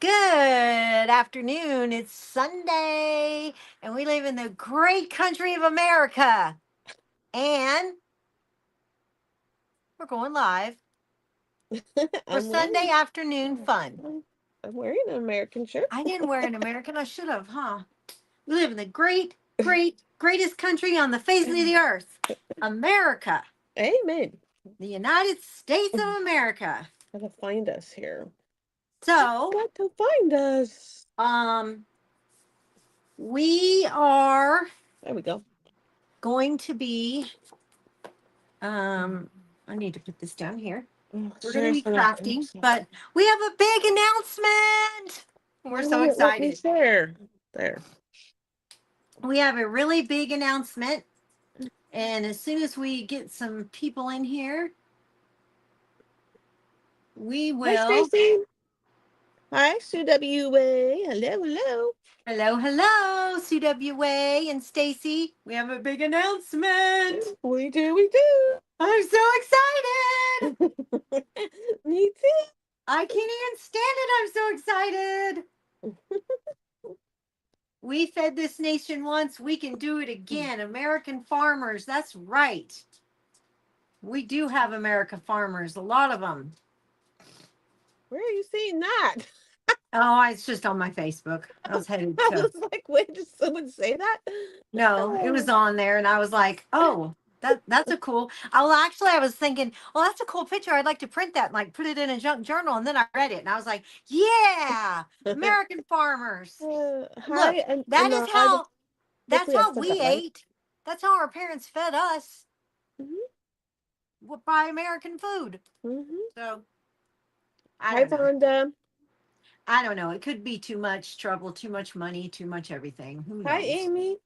Good afternoon. It's Sunday, and we live in the great country of America. And we're going live for I'm Sunday wearing afternoon fun. I'm wearing an American shirt. I didn't wear an American. I should have, huh? We live in the greatest country on the face of the earth, America, Amen. the United States of America. Gotta find us here. So, Got to find us. um, we are There we go. going to be I need to put this down here. Oh, We're going to be seriously, not crafting, but we have a big announcement. We're why so won't it let me excited. share? There. We have a really big announcement. And as soon as we get some people in here, we Hi, will. Stacy. Hi, Sue WA. Hello, hello. Hello, CWA and Stacy. We have a big announcement. We do. I'm so excited. Me too. I can't even stand it. I'm so excited. We fed this nation once. We can do it again. American farmers. That's right. We do have American farmers, a lot of them. Where are you seeing that? Oh, it's just on my Facebook. I was headed I to. was like, wait, did someone say that? No, it was on there, and I was like, oh, that's a cool. Oh, well, actually, I was thinking, well, that's a cool picture. I'd like to print that, and like put it in a junk journal. And then I read it, and I was like, yeah, American farmers. Hi, Look, and that is Anad. how. That's Hopefully, I how said we that right. ate. That's how our parents fed us Hmm. by American food. Hmm. So I Hi, don't know. Vonda. I don't know. It could be too much trouble, too much money, too much everything. Who Hi, knows? Amy.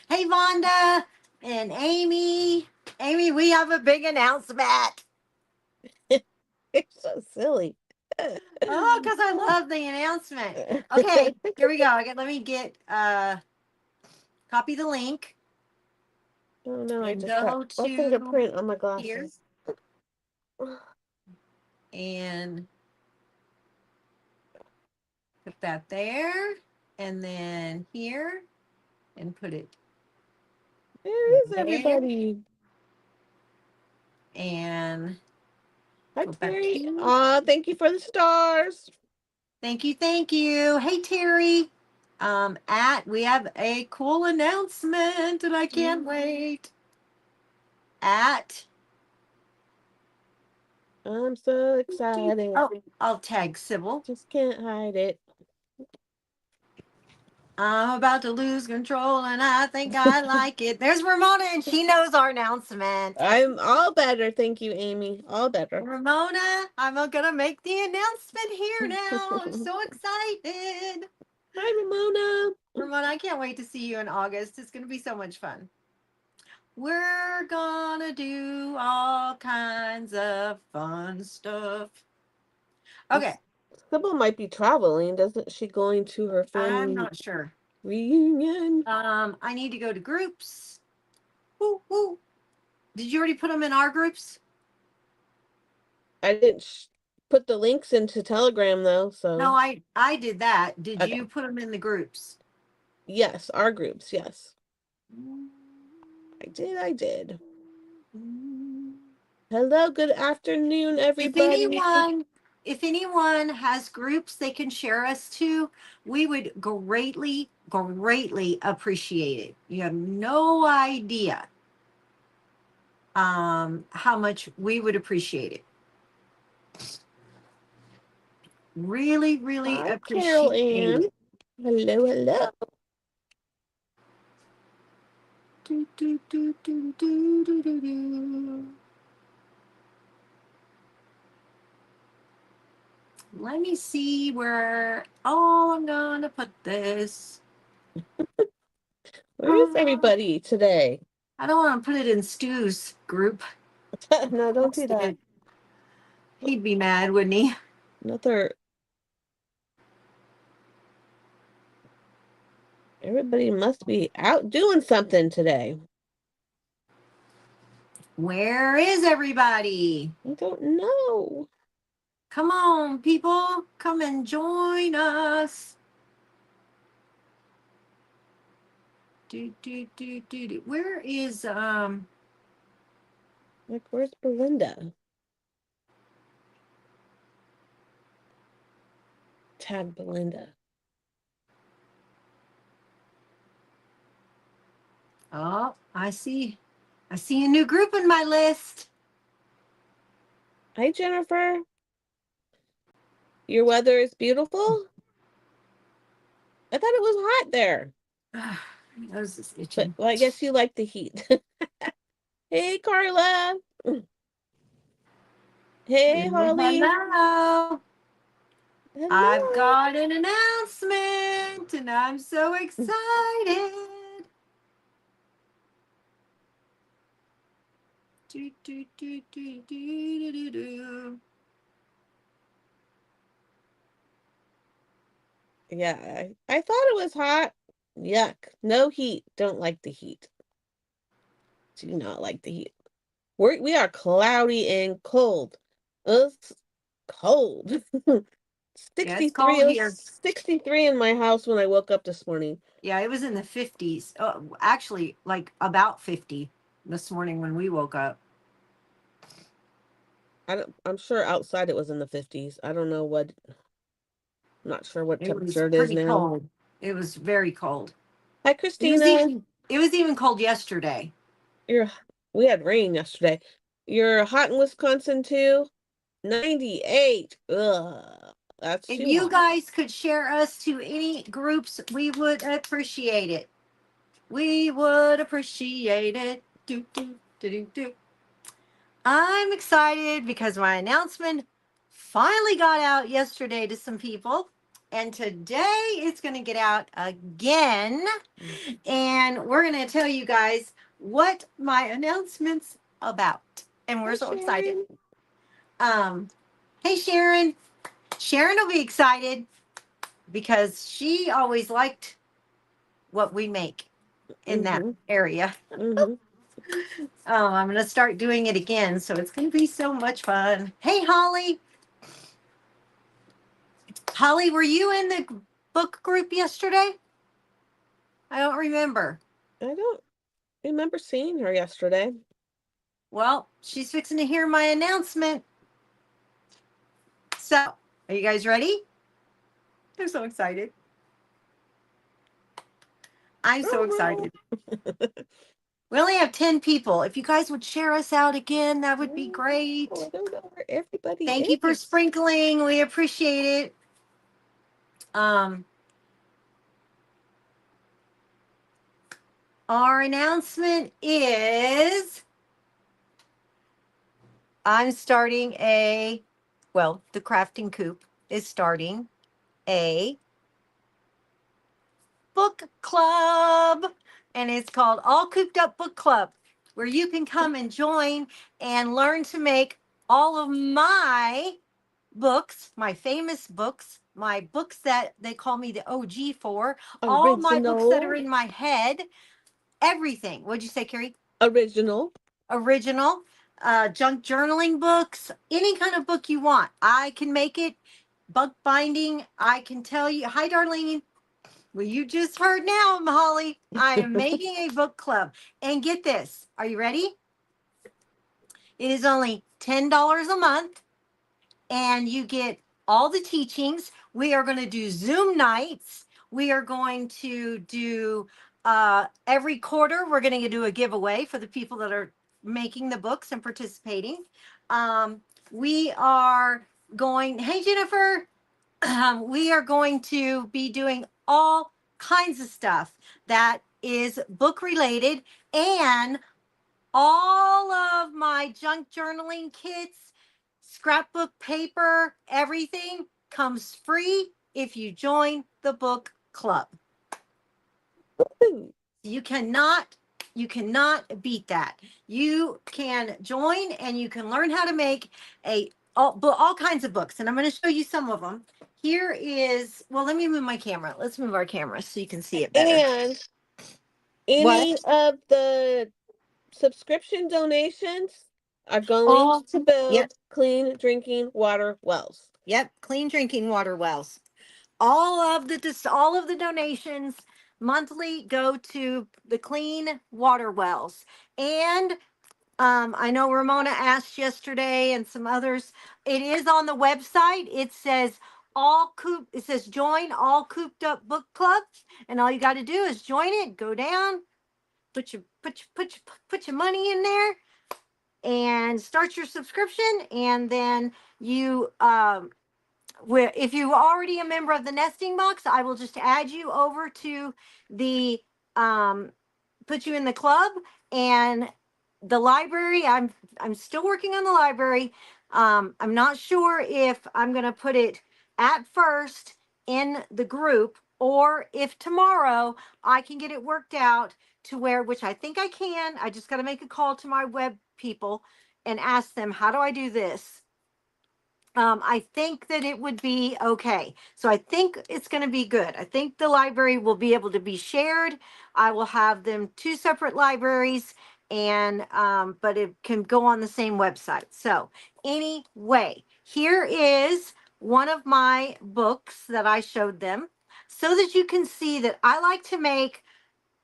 Hey, Vonda and Amy. Amy, we have a big announcement. You're so silly. Oh, because I love the announcement. Okay, here we go. Let me get copy the link Oh no, I and just got go my to fingerprint on my here glasses. and put that there, and then here and put it Where is there, everybody? and Hi, go back Terry. here. Aw, thank you for the stars. Thank you, thank you. Hey, Terry. We have a cool announcement, and I can't wait. At I'm so excited. oh, I'll tag Sybil. Just can't hide it. I'm about to lose control, and I think I like it. There's Ramona, and she knows our announcement. I'm all better, thank you, Amy. All better. Ramona, I'm gonna make the announcement here now. I'm so excited. Hi, Ramona. Ramona, I can't wait to see you in August. It's gonna be so much fun. We're gonna do all kinds of fun stuff. Okay, Sybil might be traveling. Doesn't she going to her I'm family not sure. reunion? I need to go to groups. Woo, woo. Did you already put them in our groups? I didn't put the links into Telegram though, No, so I did that. Did okay. you put them in the groups? Yes, our groups, yes. I did. Hello, good afternoon, If everybody. anyone if anyone has groups they can share us to, we would greatly appreciate it. You have no idea how much we would appreciate it. Really Hi, Carol appreciate Ann. it. Hello, hello. Do, do, do, do, do, do, do, do. Let me see where. Oh, I'm gonna put this. Where is Uh, everybody today? I don't want to put it in Stu's group. No, don't do Posted that. it. He'd be mad, wouldn't he? Another. Everybody must be out doing something today. Where is everybody? I don't know. Come on, people. Come and join us. Where is Like, where's Belinda? Tag Belinda. Oh, I see a new group in my list. Hi, Jennifer. Your weather is beautiful. I thought it was hot there. My nose is But itching. well, I guess you like the heat. Hey, Carla. Hey, Holly. Hello. I've Hello. got an announcement and I'm so excited. Do, do, do, do, do, do, do. Yeah, I thought it was hot. Yuck. No heat. Don't like the heat. Do not like the heat. We are cloudy and cold. It's cold. Yeah, it's 63. cold It was here. 63 in my house when I woke up this morning. Yeah, it was in the 50s. Actually, like about 50 this morning when we woke up. I'm sure outside it was in the 50s. I don't know what. I'm not sure what It was temperature it is pretty now. cold. It was very cold. Hi, It was Christina. even it was even cold yesterday. You're. We had rain yesterday. You're hot in Wisconsin too. 98. Ugh, that's If too you hot. guys could share us to any groups, we would appreciate it. We would appreciate it. Do, do, do, do, do. I'm excited because my announcement finally got out yesterday to some people. And today it's going to get out again. And we're going to tell you guys what my announcement's about. And we're Hi, so excited. Sharon. Um, hey, Sharon. Sharon will be excited because she always liked what we make in that Mm-hmm. area. Mm-hmm. I'm going to start doing it again. So it's going to be so much fun. Hey, Holly. Holly, were you in the book group yesterday? I don't remember. I don't remember seeing her yesterday. Well, she's fixing to hear my announcement. So, are you guys ready? I'm so excited. I'm so excited. We only have 10 people. If you guys would share us out again, that would be great. I don't know where everybody Thank you for is. sprinkling. We appreciate it. Our announcement is I'm starting the Crafting Coop is starting a book club, and it's called All Cooped Up Book Club, where you can come and join and learn to make all of my books, my famous books, my books that they call me the OG for, all my books that are Original. in my head, everything. What'd you say, Carrie? Original. Original, junk journaling books, any kind of book you want. I can make it. Book binding, I can tell you. Hi, Darlene. Well, you just heard now, Holly. I am making a book club. And get this. Are you ready? It is only $10 a month, and you get all the teachings. We are going to do Zoom nights. We are going to do every quarter, we're going to do a giveaway for the people that are making the books and participating. We are going, hey, Jennifer, we are going to be doing all kinds of stuff that is book related, and all of my junk journaling kits, scrapbook paper, everything comes free if you join the book club. You cannot beat that. You can join and you can learn how to make all kinds of books, and I'm going to show you some of them. Here is, well, let me move my camera. Let's move our camera so you can see it better. And any What? of the subscription donations are going All, to yep, build clean drinking water wells. yep, clean drinking water wells. All of the donations monthly go to the clean water wells. And I know Ramona asked yesterday and some others. It is on the website. It says it says join all cooped up book clubs. And all you got to do is join it, go down, put your money in there and start your subscription. And then you where if you already a member of the nesting box, I will just add you over to the um put you in the club. And the library, I'm still working on the library. I'm not sure if I'm going to put it at first in the group, or if tomorrow I can get it worked out to where, which I think I can. I just got to make a call to my web people and ask them, how do I do this? I think that it would be okay. So I think it's going to be good. I think the library will be able to be shared. I will have them two separate libraries, and but it can go on the same website. So anyway, here is one of my books that I showed them so that you can see that I like to make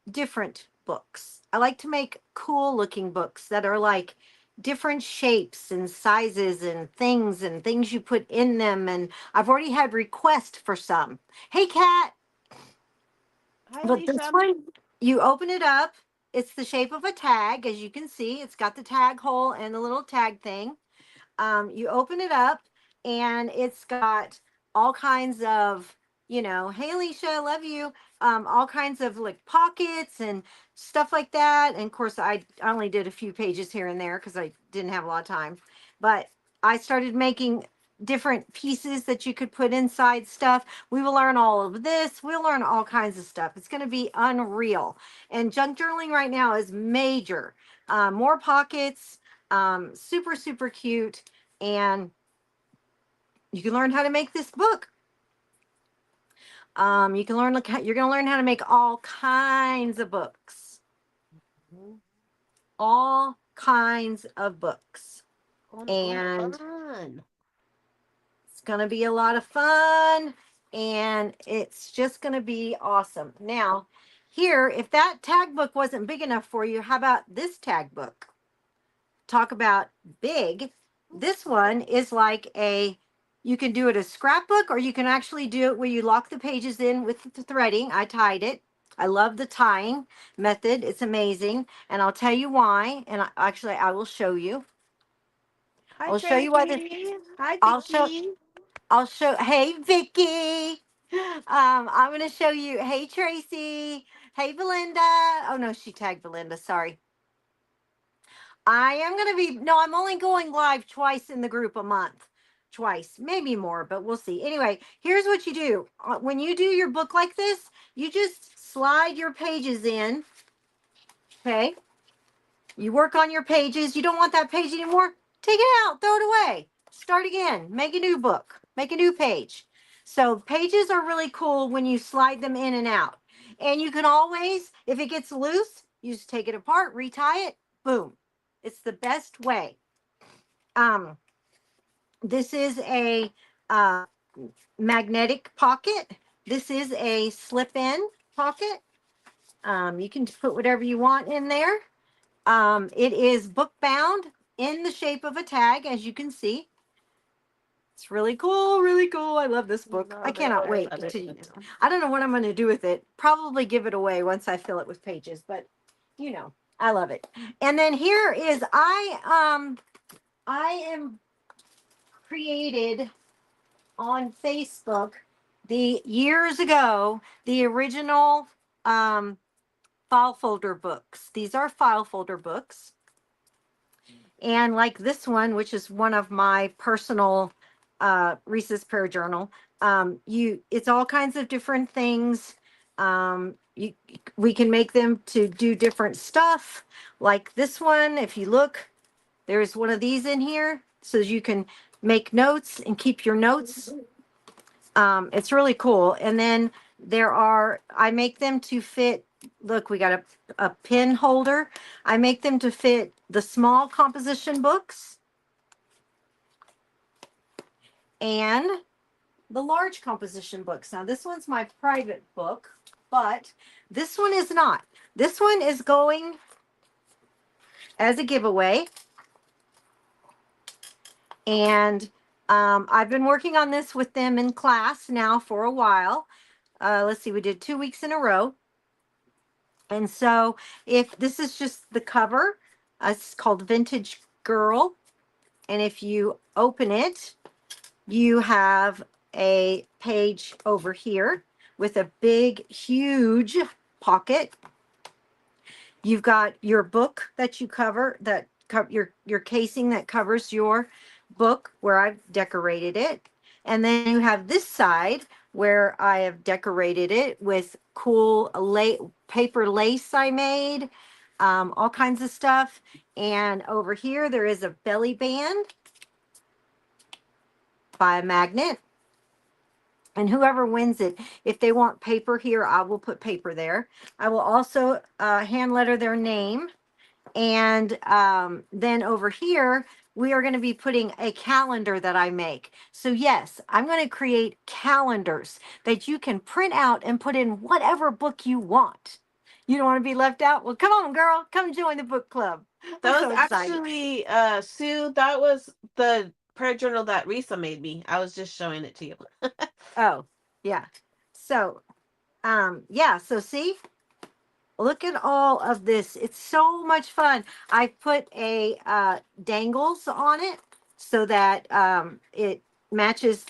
different books. I like to make cool looking books that are like different shapes and sizes and things you put in them. And I've already had requests for some. Hey, Kat, Hi, but this Alicia. one, you open it up. It's the shape of a tag, as you can see. It's got the tag hole and the little tag thing. You open it up and it's got all kinds of, hey Alicia, I love you. All kinds of like pockets and stuff like that. And of course, I only did a few pages here and there because I didn't have a lot of time. But I started making different pieces that you could put inside stuff. We will learn all of this. We'll learn all kinds of stuff. It's going to be unreal. And junk journaling right now is major. More pockets, super, super cute. And you can learn how to make this book. You can learn, you're going to learn how to make all kinds of books. All kinds of books. And Fun. it's going to be a lot of fun. And it's just going to be awesome. Now, here, if that tag book wasn't big enough for you, how about this tag book? Talk about big. This one is like you can do it as scrapbook, or you can actually do it where you lock the pages in with the threading. I tied it. I love the tying method. It's amazing. And I'll tell you why. And actually, I will show you. Hi, I'll show you why this. Tracy. Hi, I'll show. Vicky. I'll show. Hey, Vicky. I'm going to show you. Hey, Tracy. Hey, Belinda. Oh, no, she tagged Belinda. Sorry. I am going to be, no, I'm only going live twice in the group a month. Twice, maybe more, but we'll see. Anyway, here's what you do. When you do your book like this, you just slide your pages in. Okay. You work on your pages. You don't want that page anymore. Take it out, throw it away. Start again. Make a new book. Make a new page. So pages are really cool when you slide them in and out. And you can always, if it gets loose, you just take it apart, retie it, boom. It's the best way. Um, this is a magnetic pocket. This is a slip-in pocket. You can put whatever you want in there. It is book bound in the shape of a tag, as you can see. It's really cool, really cool. I love this book. I cannot wait to. I don't know what I'm going to do with it. Probably give it away once I fill it with pages, but I love it. And then here is I am created on Facebook the years ago the original file folder books. These are file folder books. And like this one, which is one of my personal Reese's Prayer Journal, it's all kinds of different things. We can make them to do different stuff. Like this one, if you look, there's one of these in here, so you can make notes and keep your notes. It's really cool. And then I make them to fit look, we got a pin holder. I make them to fit the small composition books and the large composition books. Now, this one's my private book, but this one is not. This one is going as a giveaway. And I've been working on this with them in class now for a while. Let's see, we did 2 weeks in a row. And so if this is just the cover, it's called Vintage Girl. And if you open it, you have a page over here with a big, huge pocket. You've got your book that you cover, that your casing that covers your book where I've decorated it. And then you have this side where I have decorated it with cool paper lace I made, all kinds of stuff. And over here, there is a belly band by a magnet. And whoever wins it, if they want paper here, I will put paper there. I will also hand letter their name. And then over here, we are going to be putting a calendar that I make. So yes, I'm going to create calendars that you can print out and put in whatever book you want. You don't want to be left out? Well, come on, girl. Come join the book club. That I'm was so excited. actually, Sue, that was the prayer journal that Risa made me. I was just showing it to you. Oh, yeah. So, yeah. So see, look at all of this. It's so much fun. I put a dangles on it so that it matches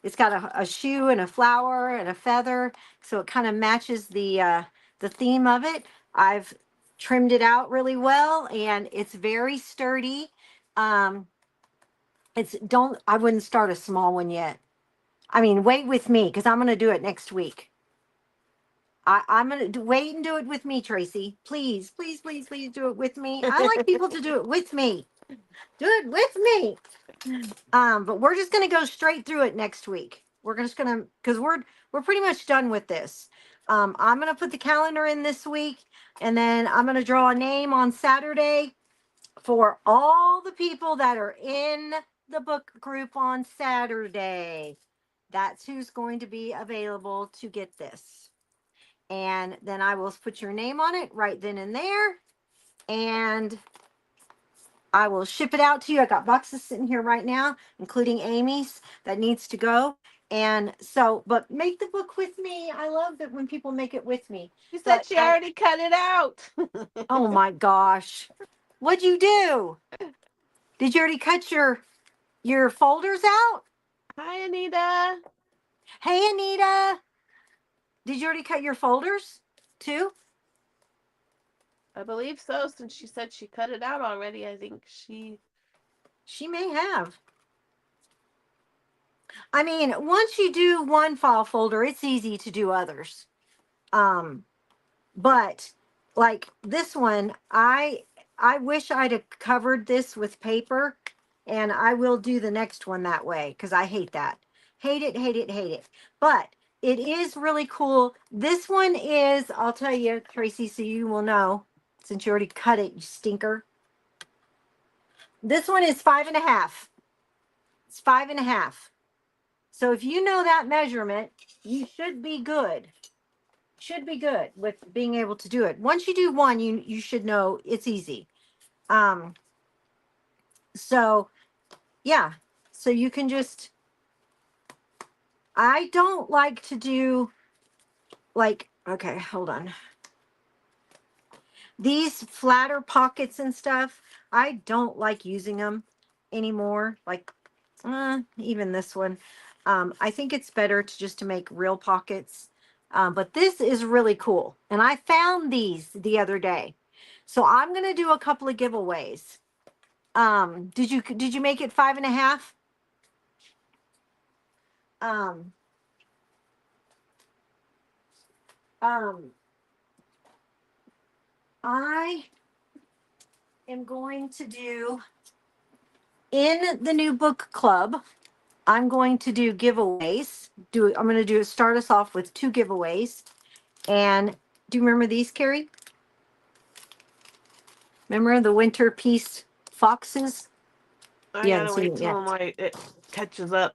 it's got a shoe and a flower and a feather. So it kind of matches the theme of it. I've trimmed it out really well and it's very sturdy. I wouldn't start a small one yet. I mean, wait with me because I'm going to do it next week. I'm going to wait and do it with me, Tracy. Please, please, please, please do it with me. I like people to do it with me. Do it with me. But we're just going to go straight through it next week. We're just going to, because we're pretty much done with this. I'm going to put the calendar in this week, and then I'm going to draw a name on Saturday for all the people that are in the book group on Saturday. That's who's going to be available to get this. And then I will put your name on it right then and there. And I will ship it out to you. I got boxes sitting here right now, including Amy's that needs to go. And so, but make the book with me. I love that when people make it with me. She said But she already cut it out. oh my gosh. What'd you do? Did you already cut your folders out? Hi, Anita. Hey, Anita. Did you already cut your folders too? I believe so, since she said she cut it out already. I think She may have. I mean, once you do one file folder, it's easy to do others. But like this one, I wish I'd have covered this with paper, and I will do the next one that way because I hate that. Hate it, hate it, hate it. But it is really cool. This one is, I'll tell you, Tracy, so you will know, since you already cut it, you stinker. This one is 5.5. It's 5.5. So if you know that measurement, you should be good. Should be good with being able to do it. Once you do one, you should know it's easy. So yeah, so you can just, I don't like to do like, okay, hold on. These flatter pockets and stuff, I don't like using them anymore. Like, even this one. I think it's better to just to make real pockets. But this is really cool. And I found these the other day. So I'm going to do a couple of giveaways. Did you make it 5.5? Um, I am going to do in the new book club. I'm going to do giveaways. I'm going to start us off with 2 giveaways. And Do you remember these, Carrie? Remember the winter peace foxes? I You haven't gotta seen wait it till yet. it catches up.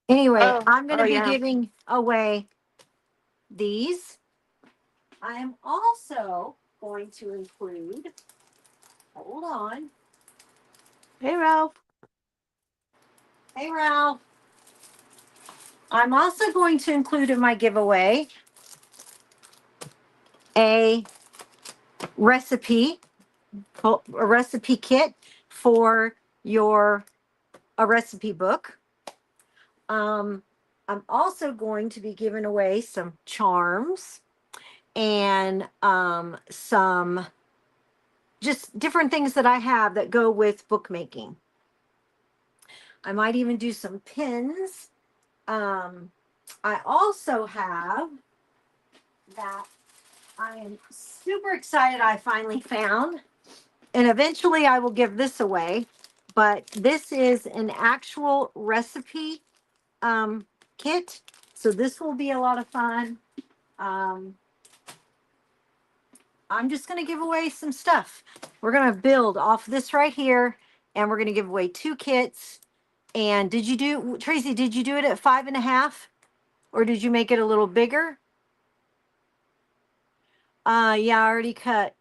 Anyway, Oh, I'm going oh to be yeah. giving away these. I am also going to include, hold on. Hey, Ralph. Hey, Ralph. I'm also going to include in my giveaway a recipe, a recipe kit for your a recipe book. Um, I'm also going to be giving away some charms and some just different things that I have that go with bookmaking. I might even do some pins. I also have that I am super excited I finally found, and eventually I will give this away. But this is an actual recipe kit, so this will be a lot of fun. Um, I'm just going to give away some stuff. We're going to build off this right here, and we're going to give away 2 kits. And did you do, Tracy, did you do it at 5.5? Or did you make it a little bigger? Yeah, I already cut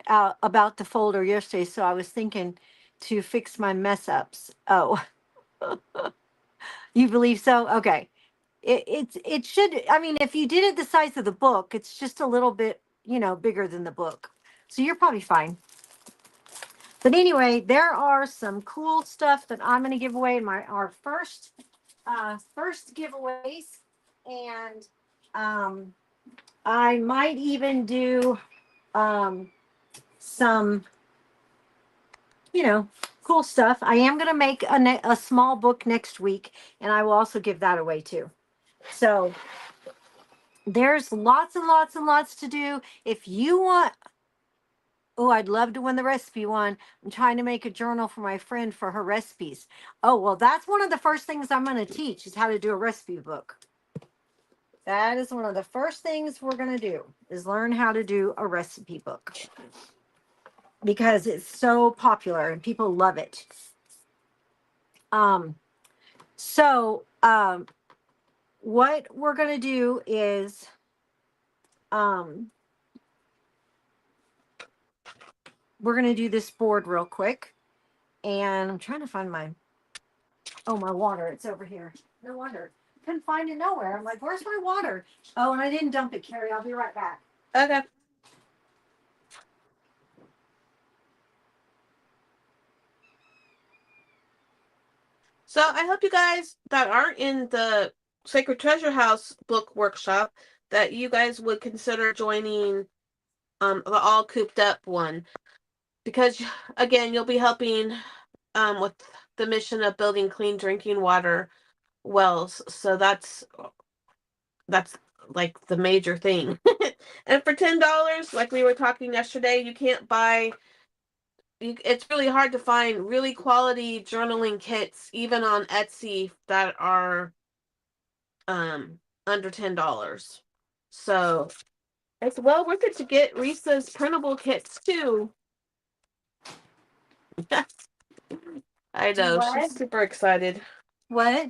out about the folder yesterday, so I was thinking to fix my mess ups. Oh, you believe so? Okay. It should, I mean, if you did it the size of the book, it's just a little bit, bigger than the book. So you're probably fine. But anyway, there are some cool stuff that I'm going to give away in our first giveaways, and I might even do some, cool stuff. I am going to make a small book next week, and I will also give that away too. So there's lots and lots and lots to do. If you want, oh, I'd love to win the recipe one. I'm trying to make a journal for my friend for her recipes. Oh, well, that's one of the first things I'm going to teach is how to do a recipe book. That is one of the first things we're going to do is learn how to do a recipe book because it's so popular and people love it. So what we're going to do is we're going to do this board real quick, and I'm trying to find my water. It's over here. No wonder. Couldn't find it nowhere. I'm like, where's my water? Oh, and I didn't dump it, Carrie. I'll be right back. Okay. So I hope you guys that aren't in the Sacred Treasure House book workshop that you guys would consider joining the All Cooped Up one, because again you'll be helping with the mission of building clean drinking water wells. So that's like the major thing. And for $10, like we were talking yesterday, you can't buy. It's really hard to find really quality journaling kits, even on Etsy, that are under $10. So it's well worth it to get Risa's printable kits too. I Do know, she's what? super excited. What?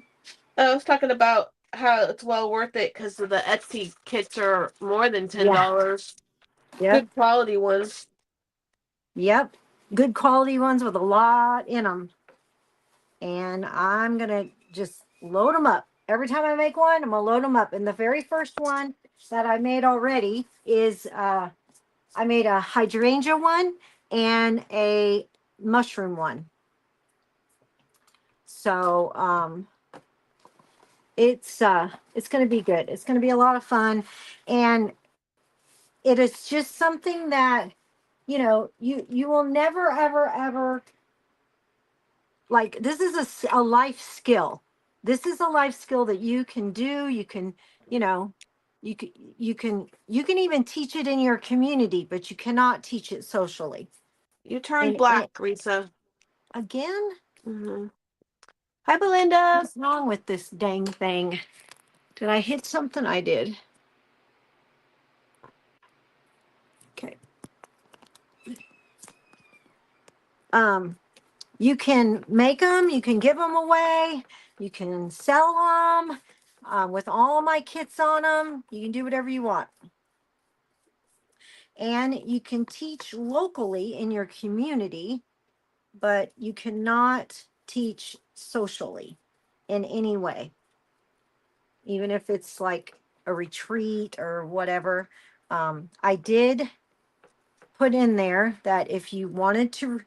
I was talking about how it's well worth it because the Etsy kits are more than Yeah. $10. Yep. Good quality ones. Yep. Good quality ones with a lot in them. And I'm going to just load them up. Every time I make one, I'm going to load them up. And the very first one that I made already is I made a hydrangea one and a mushroom one. So it's going to be good. It's going to be a lot of fun, and it is just something that you will never ever like. This is a life skill. This is a life skill that you can do. You can, you know, you can even teach it in your community, but you cannot teach it socially. You turned And black, Risa. again, Mm-hmm. Hi, Belinda. what's wrong with this dang thing? Did I hit something? I did. You can make them, you can give them away, you can sell them with all my kits on them. You can do whatever you want. And you can teach locally in your community, but you cannot teach socially in any way, even if it's like a retreat or whatever. I did put in there that if you wanted to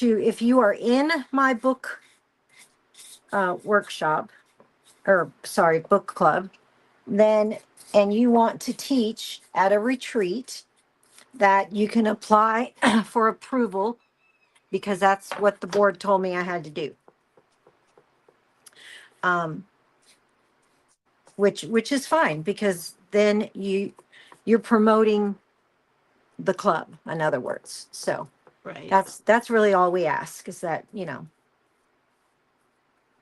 if you are in my book workshop, or sorry, book club, then and you want to teach at a retreat, that you can apply for approval, because that's what the board told me I had to do. Um, which is fine, because then you're promoting the club, in other words. So Right. that's really all we ask, is that,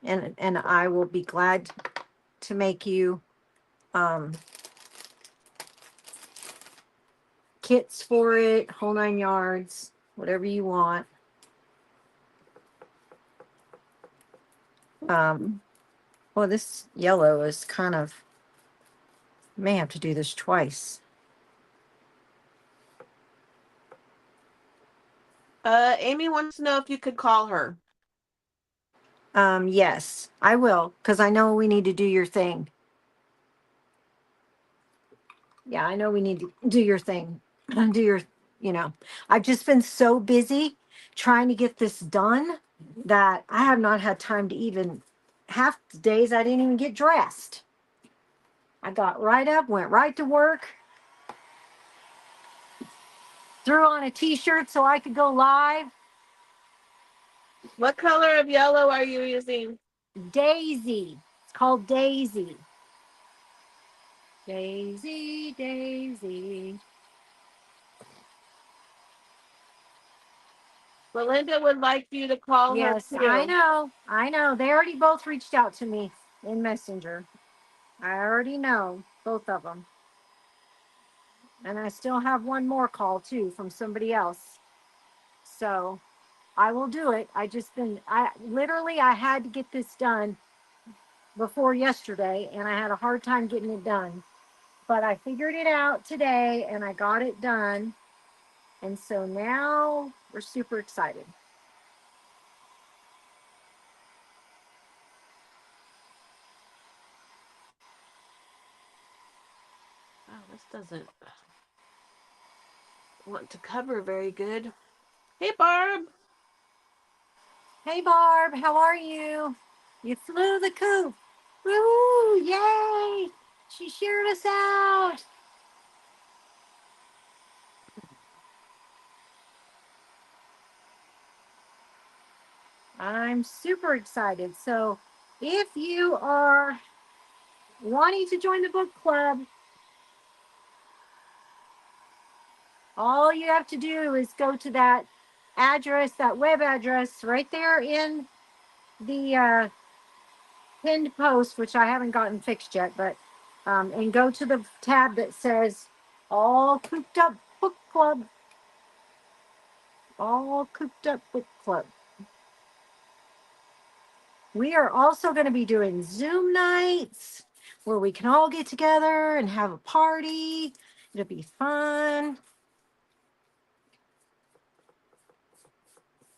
and I will be glad to make you um kits for it, whole 9 yards, whatever you want. Well, this yellow is kind of, may have to do this twice. Amy wants to know if you could call her. Yes, I will, because I know we need to do your thing. Yeah, I know we need to do your thing. Do your, I've just been so busy trying to get this done that I have not had time to even, half the days I didn't even get dressed. I got right up, went right to work, threw on a t-shirt so I could go live. What color of yellow are you using? Daisy. It's called Daisy. Daisy, Daisy. Belinda would like you to call her Yes, too. I know. I know. They already both reached out to me in Messenger. I already know, both of them. And I still have one more call too from somebody else. So I will do it. I had to get this done before yesterday, and I had a hard time getting it done. But I figured it out today and I got it done. And so now we're super excited. Oh, this doesn't want to cover very good. Hey, Barb. Hey, Barb, how are you? You flew the coop. Woo! Yay! She shared us out. I'm super excited. So, if you are wanting to join the book club, all you have to do is go to that address, that web address right there in the pinned post, which I haven't gotten fixed yet, but and go to the tab that says All Cooped Up Book Club. All Cooped Up Book Club. We are also going to be doing Zoom nights where we can all get together and have a party. It'll be fun.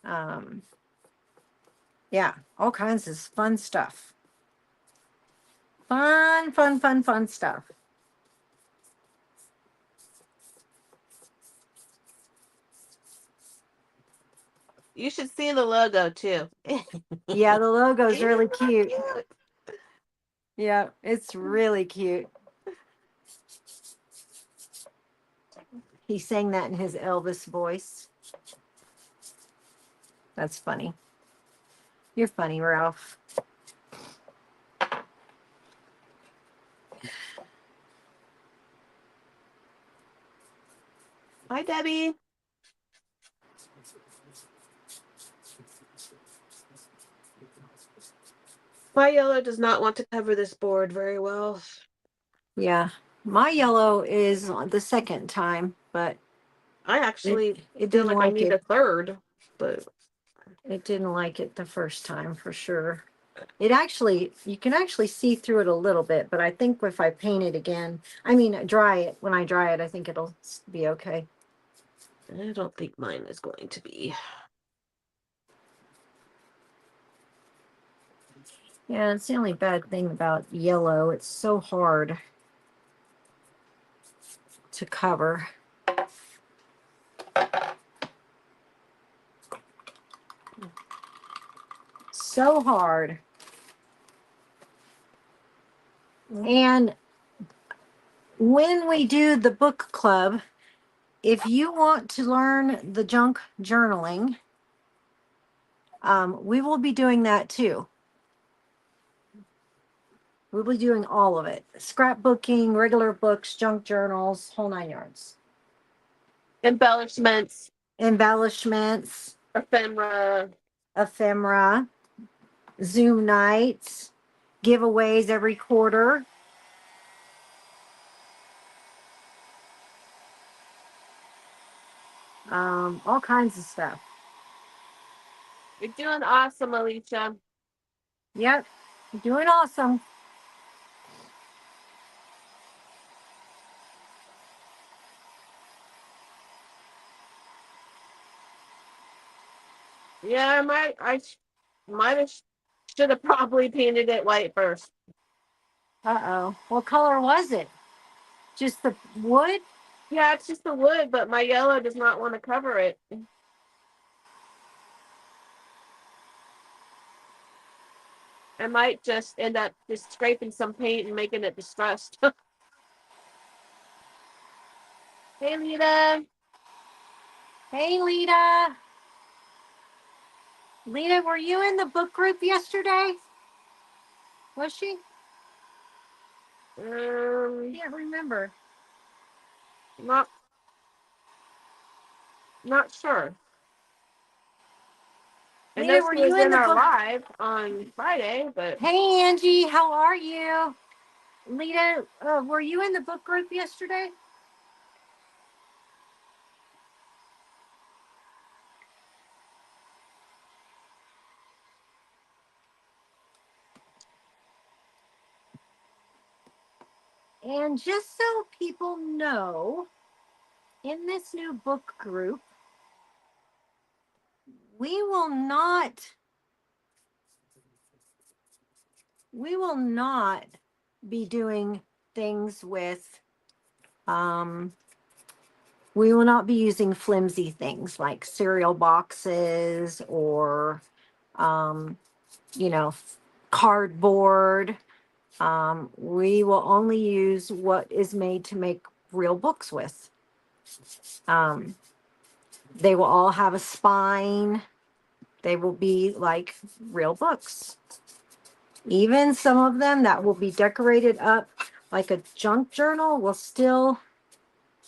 Um, yeah, all kinds of fun stuff. Fun, fun, fun, fun stuff. You should see the logo too. Yeah, the logo's really cute. cute. Yeah, it's really cute. He sang that in his Elvis voice. That's funny. You're funny, Ralph. Hi, Debbie. My yellow does not want to cover this board very well. Yeah, my yellow is on the second time, but I actually it feel didn't like I like need it. a third, but It didn't like it the first time for sure. It actually, you can actually see through it a little bit, but I think if I paint it again, I mean, dry it, when I dry it, I think it'll be okay. I don't think mine is going to be. Yeah, it's the only bad thing about yellow. It's so hard to cover. So hard. And when we do the book club, if you want to learn the junk journaling, we will be doing that too. We'll be doing all of it. Scrapbooking, regular books, junk journals, whole 9 yards. Embellishments. Embellishments. Ephemera. Ephemera. Zoom nights. Giveaways every quarter. All kinds of stuff. You're doing awesome, Alicia. Yep. You're doing awesome. Yeah, I might have should have probably painted it white first. Uh-oh. What color was it? Just the wood? Yeah, it's just the wood, but my yellow does not want to cover it. I might just end up just scraping some paint and making it distressed. Hey, Lita. Hey, Lita. Lita, were you in the book group yesterday? Was she? I can't remember. Not sure. I know Lita, were she you was in in the our book? live on Friday, but Hey, Angie, how are you? Lita, were you in the book group yesterday? And just so people know, in this new book group, we will not be doing things with we will not be using flimsy things like cereal boxes or you know, cardboard. We will only use what is made to make real books with. They will all have a spine. They will be like real books. Even some of them that will be decorated up like a junk journal will still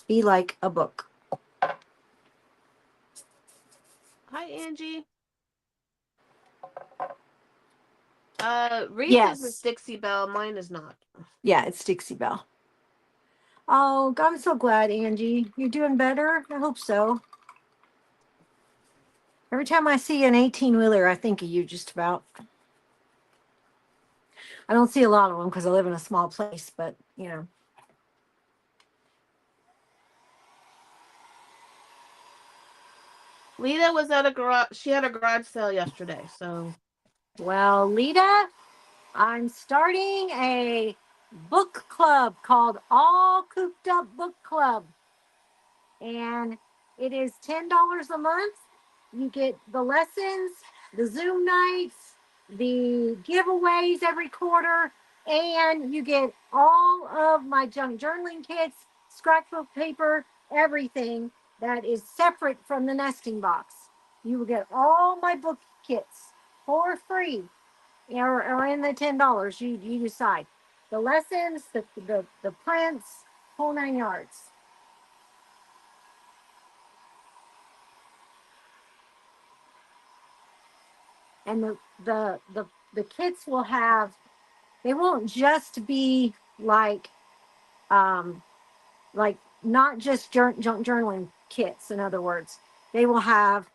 be like a book. hi, Angie. Reese's is Yes. Dixie Belle. Mine is not. Yeah, it's Dixie Belle. Oh, I'm so glad, Angie. You're doing better? I hope so. Every time I see an 18-wheeler, I think of you just about. I don't see a lot of them because I live in a small place, but you know. Lita was at a garage. She had a garage sale yesterday, so. Well, Lita, I'm starting a book club called All Cooped Up Book Club. And it is $10 a month. You get the lessons, the Zoom nights, the giveaways every quarter, and you get all of my junk journaling kits, scrapbook paper, everything that is separate from the nesting box. You will get all my book kits for free or in the $10. You decide. The lessons, the prints, whole 9 yards. And the kits will have, they won't just be um like not just junk journaling kits. In other words, they will have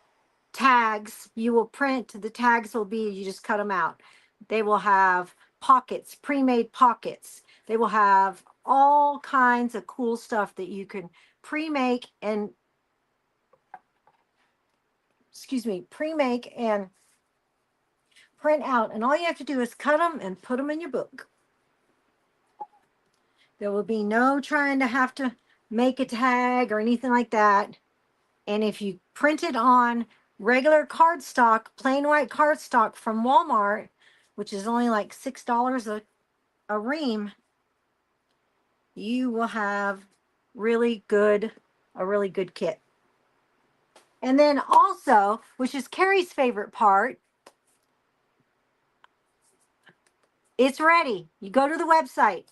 tags. You will print, the tags will be, you just cut them out. They will have pockets, pre-made pockets. They will have all kinds of cool stuff that you can pre-make and, excuse me, pre-make and print out. And all you have to do is cut them and put them in your book. There will be no trying to have to make a tag or anything like that. And if you print it on regular cardstock, plain white cardstock from Walmart, which is only like $6 a ream, you will have a really good kit. And then also, which is Carrie's favorite part, it's ready. You go to the website.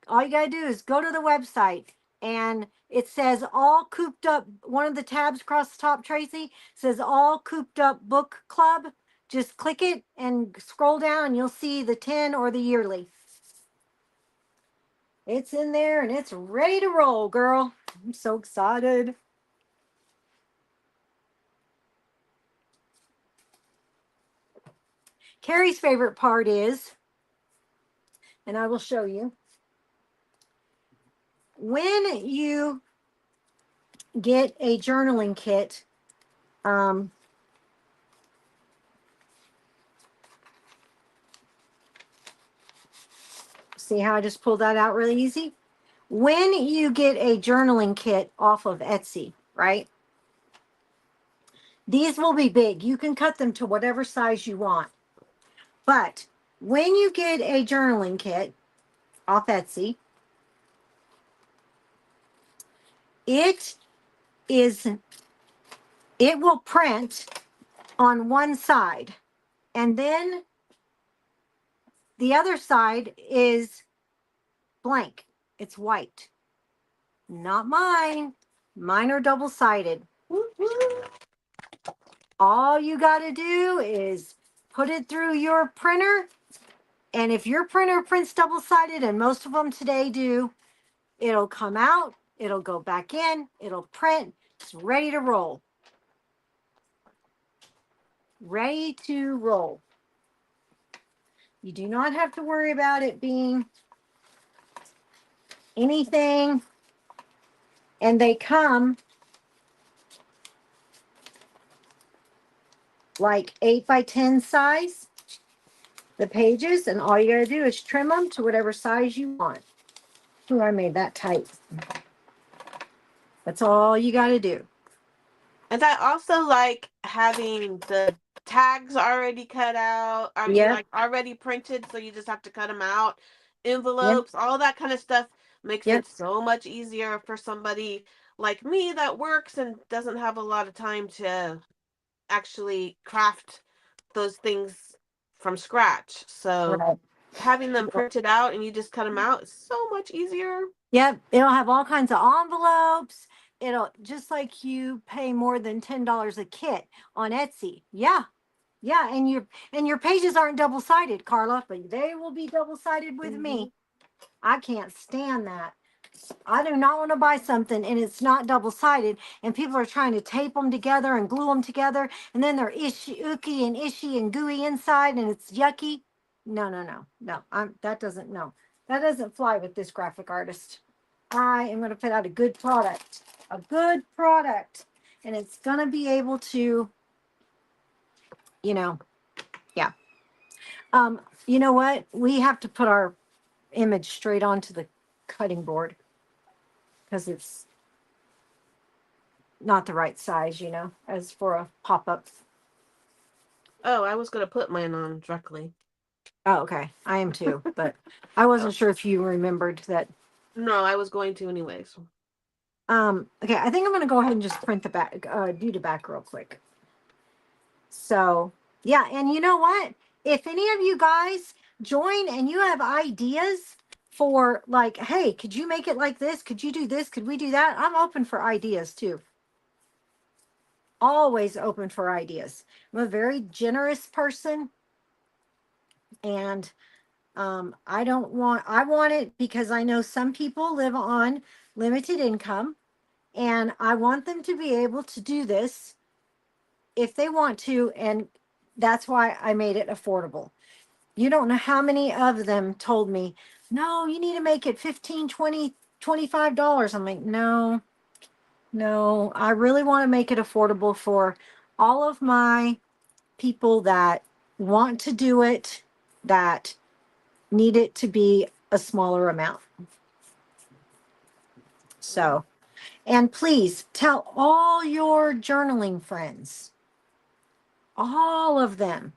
All you got to do is go to the website, and it says all cooped up. One of the tabs across the top, Tracy, says all cooped up book club. Just click it and scroll down and you'll see the 10 or the yearly. It's in there and it's ready to roll, girl. I'm so excited. Carrie's favorite part is, and I will show you, when you get a journaling kit, see how I just pulled that out really easy? When you get a journaling kit off of Etsy, right? These will be big. You can cut them to whatever size you want. But when you get a journaling kit off Etsy, it will print on one side, and then the other side is blank. It's white. Not mine. Mine are double-sided. All you got to do is put it through your printer, and if your printer prints double-sided, and most of them today do, it'll come out, it'll go back in, it'll print, it's ready to roll. Ready to roll. You do not have to worry about it being anything. And they come like 8 by 10 size, the pages, and all you gotta do is trim them to whatever size you want. Ooh, I made that tight. That's all you gotta do. And I also like having the tags already cut out. I mean, Yeah, like already printed, so you just have to cut them out. yeah, Envelopes, all that kind of stuff makes yeah, it so much easier for somebody like me that works and doesn't have a lot of time to actually craft those things from scratch. So right. having them printed out and you just cut them out is so much easier. Yep, it'll have all kinds of envelopes. It'll, just like you pay more than $10 a kit on Etsy. Yeah, yeah, and your pages aren't double-sided, Carla, but they will be double-sided with me. I can't stand that. I do not want to buy something and it's not double-sided, and people are trying to tape them together and glue them together, and then they're ooky and ishy and gooey inside, and it's yucky. No, no, no, no. That doesn't, no. That doesn't fly with this graphic artist. I am going to put out a good product, and it's going to be able to, you know, yeah. You know what? We have to put our image straight onto the cutting board because it's not the right size, as for a pop-up. Oh, I was going to put mine on directly. Oh, okay. I am too, but I wasn't sure if you remembered that. No, I was going to anyways. Okay, I think I'm going to go ahead and just print the back, do the back real quick. So, yeah, and you know what? If any of you guys join and you have ideas for, like, hey, could you make it like this? Could you do this? Could we do that? I'm open for ideas too. Always open for ideas. I'm a very generous person, and I want it because I know some people live on limited income, and I want them to be able to do this if they want to, and that's why I made it affordable. You don't know how many of them told me, no, you need to make it 15, 20, $25. I'm like, no, no, I really want to make it affordable for all of my people that want to do it, that need it to be a smaller amount. Yeah. So, and please tell all your journaling friends, all of them,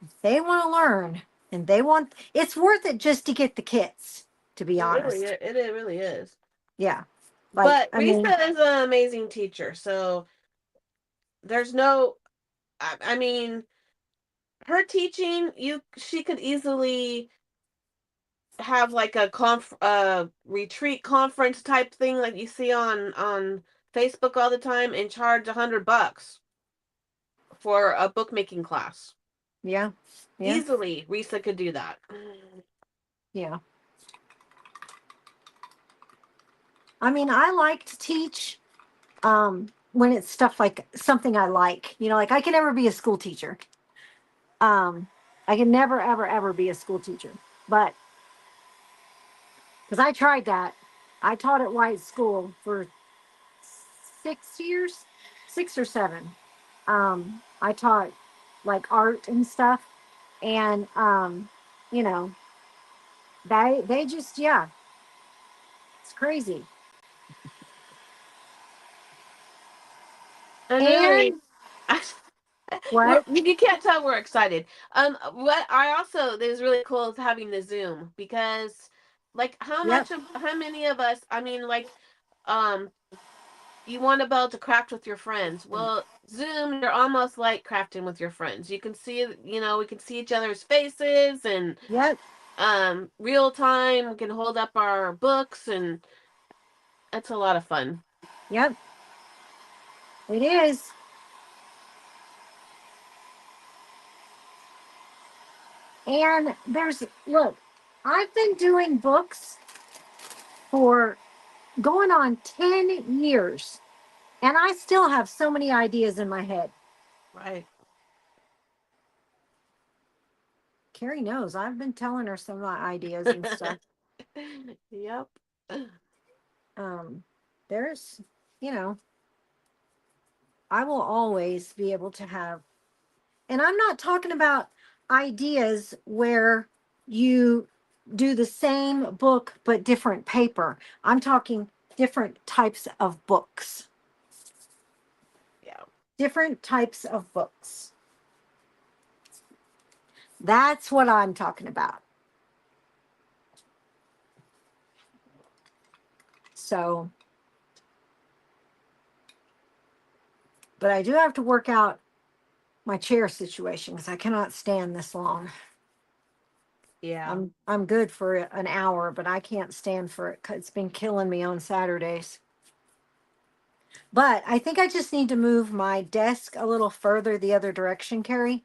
if they want to learn and they want, it's worth it just to get the kits, to be honest. It really is. Yeah. Like, But I mean, Risa is an amazing teacher, so there's no. I mean, her teaching, she could easily have like a retreat conference type thing like you see on Facebook all the time and charge $100 for a bookmaking class. yeah. Yeah. Easily, Risa could do that. Yeah. I mean, I like to teach when it's stuff like something I like. You know, like I can never be a school teacher. Um, I can never, ever, ever be a school teacher. But because I tried that, I taught at White School for 6 years, 6 or 7. I taught like art and stuff, and you know, they just yeah, it's crazy. And really, And what? you can't tell we're excited. What I also is really cool is having the Zoom because, like, Yep, how many of us? I mean, like, um, you want to be able to craft with your friends. Well, Zoom, you're almost like crafting with your friends. You can see, we can see each other's faces and yep, real time. We can hold up our books, and it's a lot of fun. yep. It is. And there's look, I've been doing books for going on 10 years, and I still have so many ideas in my head. Right. Carrie knows I've been telling her some of my ideas and stuff. Yep. Um, there's, you know, I will always be able to have, and I'm not talking about ideas where you do the same book but different paper. I'm talking different types of books. Yeah. Different types of books. That's what I'm talking about. So, but I do have to work out my chair situation because I cannot stand this long. Yeah. I'm good for an hour, but I can't stand for it. 'Cause it's been killing me on Saturdays. But I think I just need to move my desk a little further the other direction, Carrie,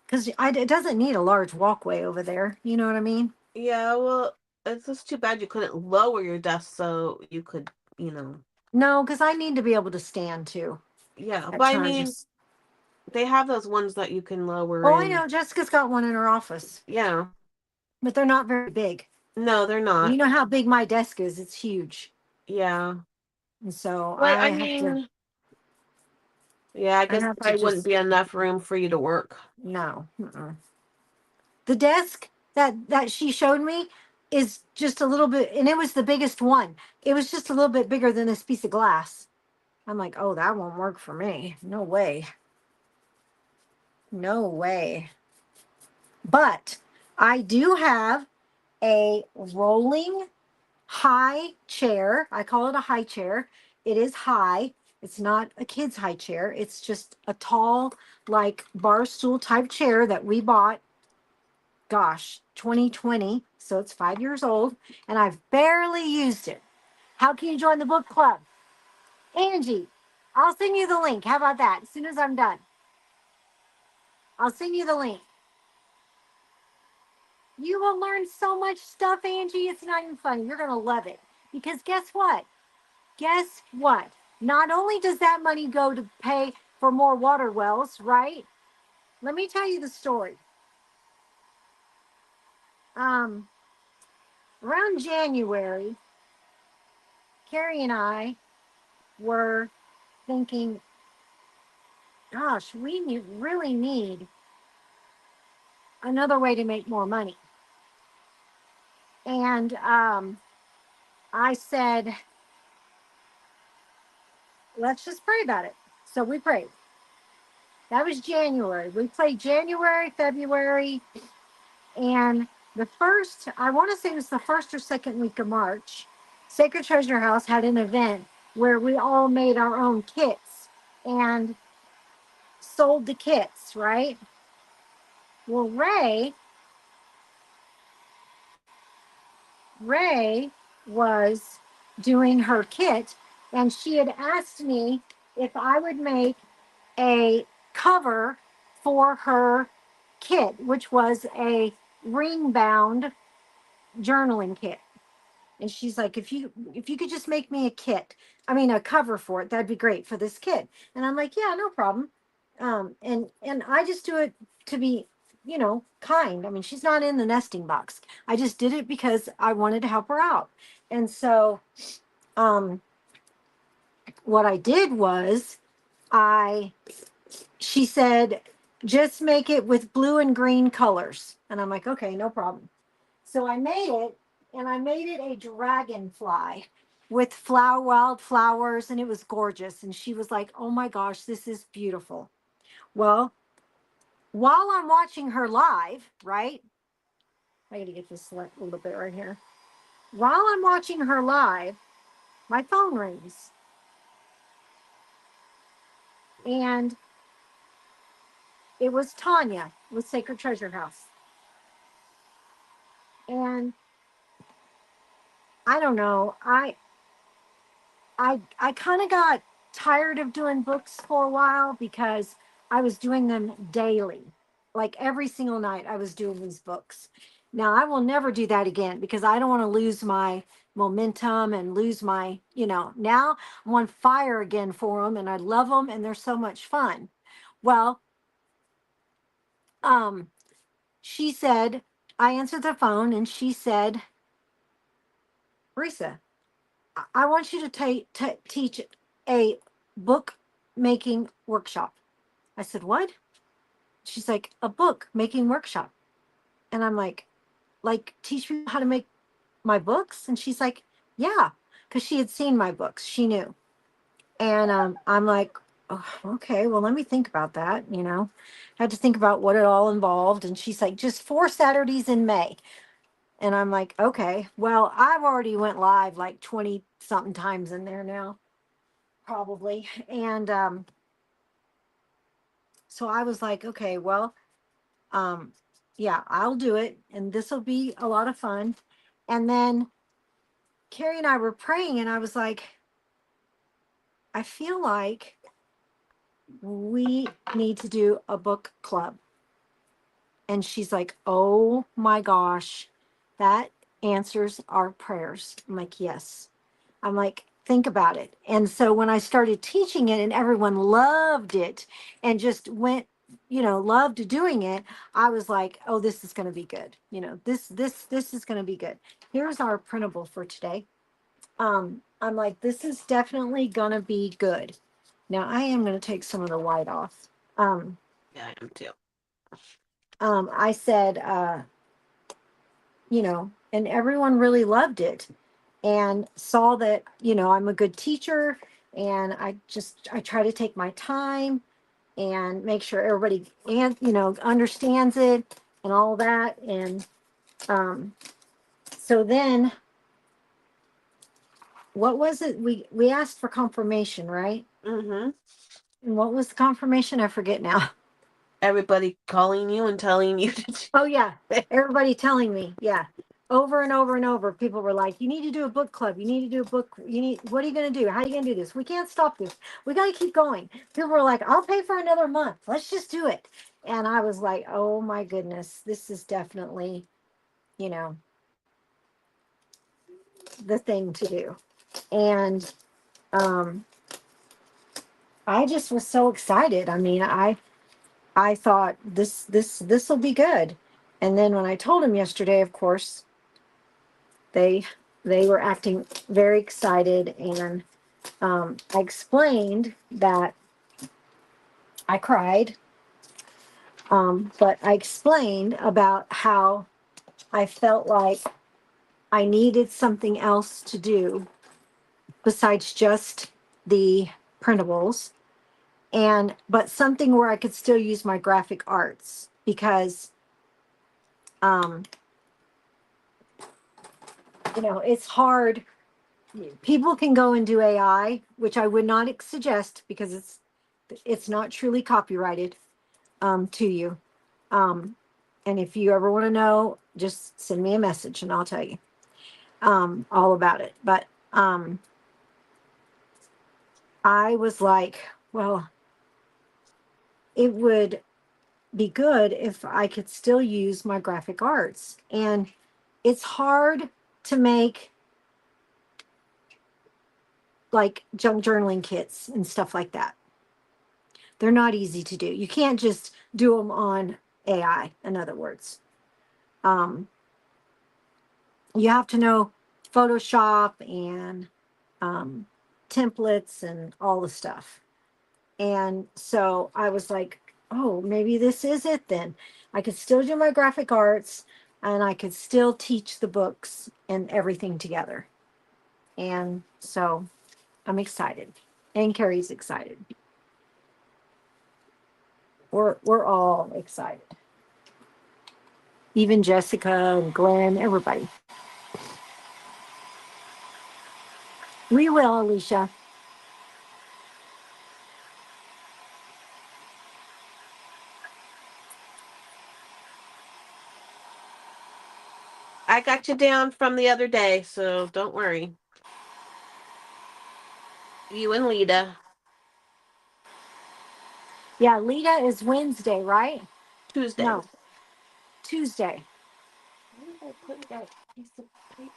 because it doesn't need a large walkway over there. You know what I mean? Yeah, well, it's just too bad you couldn't lower your desk so you could, you know. No, because I need to be able to stand too Yeah, at but I mean, times. they have those ones that you can lower Oh, I in. know. Jessica's got one in her office, Yeah. but they're not very big. No, they're You not. know how big my desk is? It's huge. Yeah. And so But I mean, yeah, I I guess have to probably wouldn't just, be enough room for you to work. no. Mm-mm. The desk that she showed me is just a little bit, and it was the biggest one. It was just a little bit bigger than this piece of glass. I'm like, oh, that won't work for me. No way. No way. But I do have a rolling high chair. I call it a high chair. It is high. It's not a kid's high chair. It's just a tall, like bar stool type chair that we bought, gosh, 2020. So it's 5 years old, and I've barely used it. How can you join the book club? Angie, I'll send you the link. How about that? As soon as I'm done, I'll send you the link. You will learn so much stuff, Angie. It's not even funny. You're going to love it. Because guess what? Guess what? Not only does that money go to pay for more water wells, right? Let me tell you the story. Um, Around January, Carrie and I were thinking, gosh, really need another way to make more money. And I said, let's just pray about it. So we prayed. That was January. We played January, February, and the first, I want to say it was the first or second week of March, Sacred Treasure House had an event where we all made our own kits and sold the kits, right? Well, Ray was doing her kit, and she had asked me if I would make a cover for her kit, which was a ring bound journaling kit. And she's like, if you could just make me a kit, I mean a cover for it, that'd be great for this kit. And I'm like, yeah, no problem. And I just do it to be, kind. I mean, she's not in the nesting box. I just did it because I wanted to help her out. And so um what I did was I she said, just make it with blue and green colors. And I'm like, okay, no problem. So I made it, and I made it a dragonfly with wildflowers, and it was gorgeous. And she was like, oh my gosh, this is beautiful. Well, while I'm watching her live, right? I gotta get this a little bit right here. While I'm watching her live, my phone rings. And it was Tanya with Sacred Treasure House. And I don't know. I kind of got tired of doing books for a while because I was doing them daily. Like every single night I was doing these books. Now I will never do that again because I don't want to lose my momentum and lose my, now I'm on fire again for them and I love them and they're so much fun. Well, um she said, I answered the phone and she said, Risa, I want you to teach a book making workshop. I said, what? She's like, a book making workshop. And I'm like teach people how to make my books? And she's like, yeah, because she had seen my books. She knew. And I'm like, oh, okay, well, let me think about that. I had to think about what it all involved. And she's like, just 4 Saturdays in May. And I'm like, okay, well, I've already went live like 20 something times in there now, probably. And so I was like, okay, well, um, yeah, I'll do it. And this will be a lot of fun. And then Carrie and I were praying, and I was like, I feel like we need to do a book club. And she's like, oh my gosh, that answers our prayers. I'm like, yes. I'm like, think about it. And so when I started teaching it and everyone loved it and just went, loved doing it, I was like, oh, this is going to be good. This is going to be good. Here's our printable for today. I'm like, this is definitely going to be good. Now I am going to take some of the white off. Um, Yeah, I am too. I said, and everyone really loved it and saw that, I'm a good teacher and I try to take my time and make sure everybody and understands it and all that. And um so then what was it? We asked for confirmation, right? Mm-hmm. And what was the confirmation? I forget now. Everybody calling you and telling you to Oh yeah, everybody telling me, yeah, over and over and over. People were like, "You need to do a book club. You need to do a book. You need. What are you going to do? How are you going to do this? We can't stop this. We got to keep going." People were like, "I'll pay for another month. Let's just do it." And I was like, "Oh my goodness, this is definitely, you know, the thing to do." And um, I just was so excited. I mean, I thought this will be good. And then when I told him yesterday, of course, they they were acting very excited, and I explained that I cried, but I explained about how I felt like I needed something else to do besides just the printables, and but something where I could still use my graphic arts because um it's hard. People can go and do AI, which I would not suggest because it's not truly copyrighted to you. Um and if you ever want to know, just send me a message and I'll tell you all about it. But I was like, well, it would be good if I could still use my graphic arts. And it's hard to make like junk journaling kits and stuff like that. They're not easy to do. You can't just do them on AI, in other words. Um, you have to know Photoshop and um, templates and all the stuff. And so I was like, oh, maybe this is it then. I could still do my graphic arts and I could still teach the books and everything together. And so I'm excited. And Carrie's excited. We're all excited. Even Jessica and Glenn, everybody. We will, Alicia. I got you down from the other day, so don't worry. You and Lita. Yeah, Lita is Wednesday, right? Tuesday. No, Tuesday. Where did I put that piece of paper?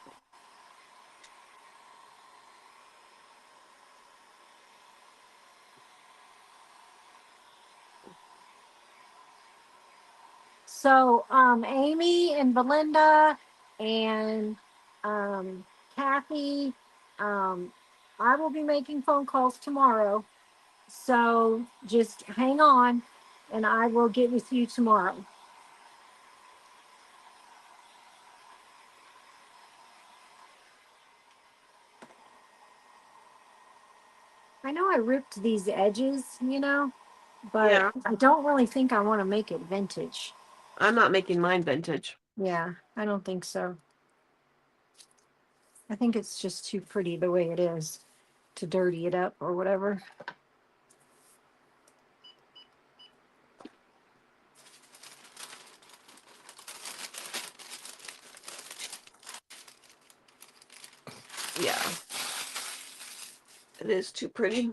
So Amy and Belinda and Kathy, um, I will be making phone calls tomorrow. So just hang on and I will get with you tomorrow. I know I ripped these edges, but Yeah, I don't really think I want to make it vintage. I'm not making mine vintage. Yeah, I don't think so. I think it's just too pretty the way it is to dirty it up or whatever. Yeah, it is too pretty.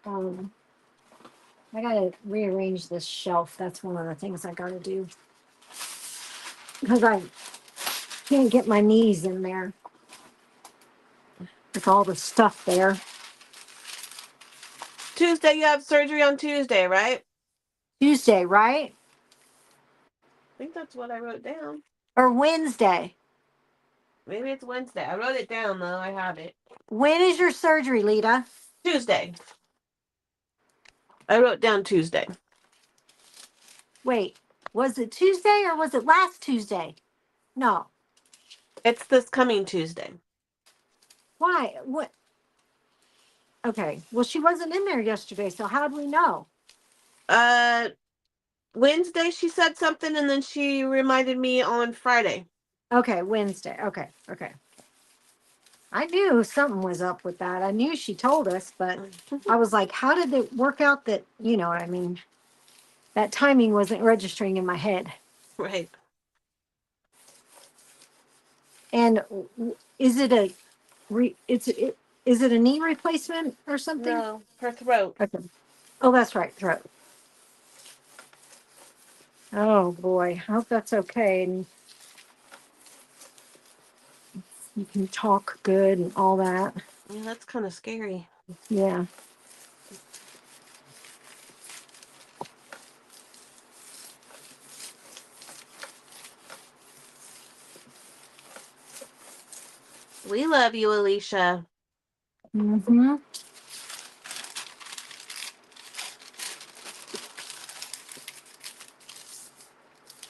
Um, I gotta rearrange this shelf. That's one of the things I gotta do because I can't get my knees in there with all the stuff there. Tuesday, you have surgery on Tuesday, right? Tuesday, right? I think that's what I wrote down. Or Wednesday. Maybe it's Wednesday. I wrote it down though. I have it. When is your surgery, Lita? Tuesday. I wrote down Tuesday. Wait, was it Tuesday or was it last Tuesday? No. It's this coming Tuesday. Why? What? Okay. Well, she wasn't in there yesterday, so how do we know? Uh, Wednesday she said something, and then she reminded me on Friday. Okay, Wednesday. Okay, okay. I knew something was up with that. I knew she told us, but I was like, how did it work out that, you know what I mean? That timing wasn't registering in my head. Right. And is it a is it a knee replacement or something? No, her throat. Okay. Oh, that's right, throat. Oh boy, I hope that's okay. And You can talk good and all that. Yeah, that's kind of scary. Yeah. We love you, Alicia. Mm-hmm.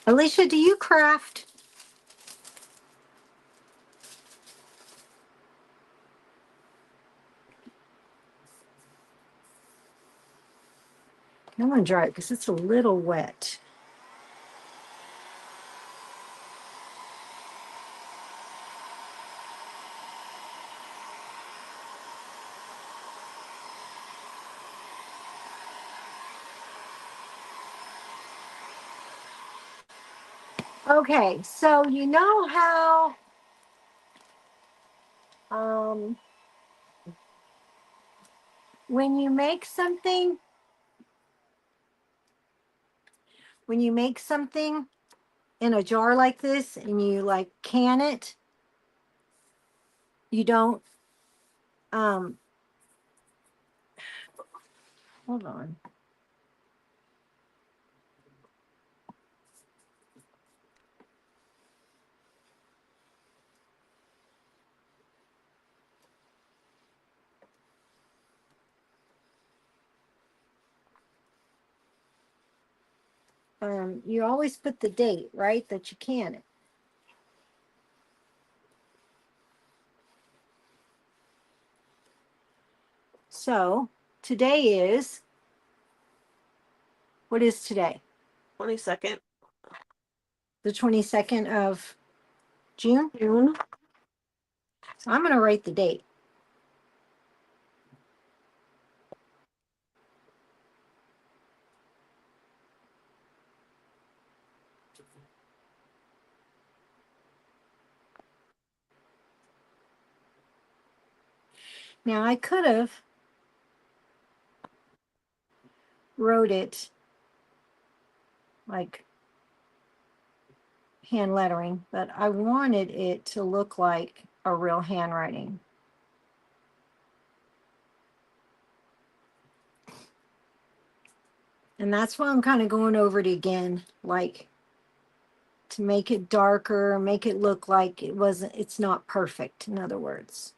Alicia, do you craft? I'm gonna dry it because it's a little wet. Okay, so you know how um when you make something, when you make something in a jar like this and you like can it, you don't um hold on. You always put the date, right, that you can it. So today is, what is today? 22nd. The 22nd of June. June. So I'm going to write the date. Now I could have wrote it like hand lettering, but I wanted it to look like a real handwriting. And that's why I'm kind of going over it again, like to make it darker, make it look like it's not perfect, in other words.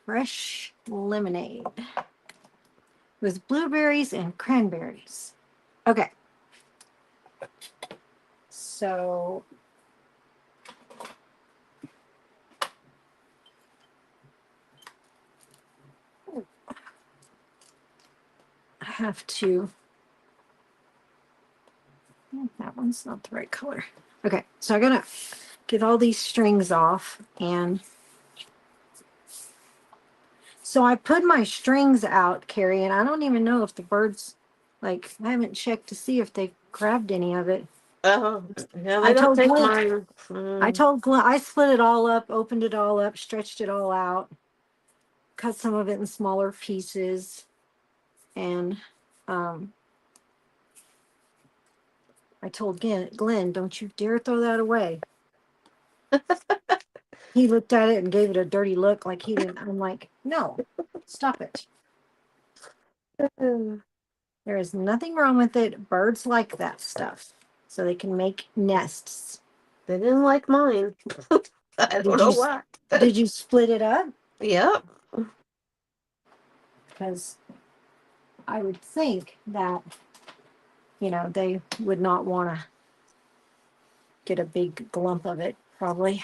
Fresh lemonade with blueberries and cranberries. Okay. So I have to, that one's not the right color. Okay, so I'm gonna get all these strings off, and so I put my strings out, Carrie, and I don't even know if the birds, like, I haven't checked to see if they grabbed any of it. Oh, yeah, they I don't told take Glenn, mine. I told Glenn, I split it all up, opened it all up, stretched it all out, cut some of it in smaller pieces, and I told Glenn, don't you dare throw that away. He looked at it and gave it a dirty look like he didn't. I'm like, no, stop it. There is nothing wrong with it. Birds like that stuff. So they can make nests. They didn't like mine. I don't Did know you why. did you split it up? Yep. Because I would think that, they would not want to get a big glump of it, probably.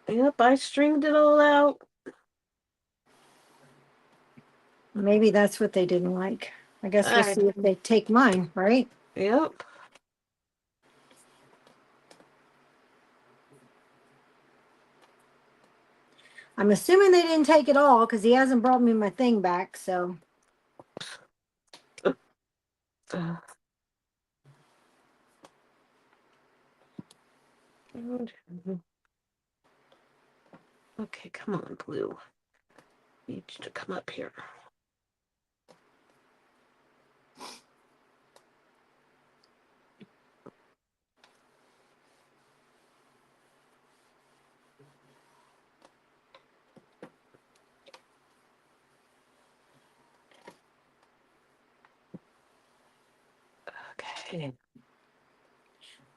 Yep, I stringed it all out. Maybe that's what they didn't like. I guess we'll I, see if they take mine, right? yep. I'm assuming they didn't take it all because he hasn't brought me my thing back. So Okay, come on, Blue. Need you to come up here.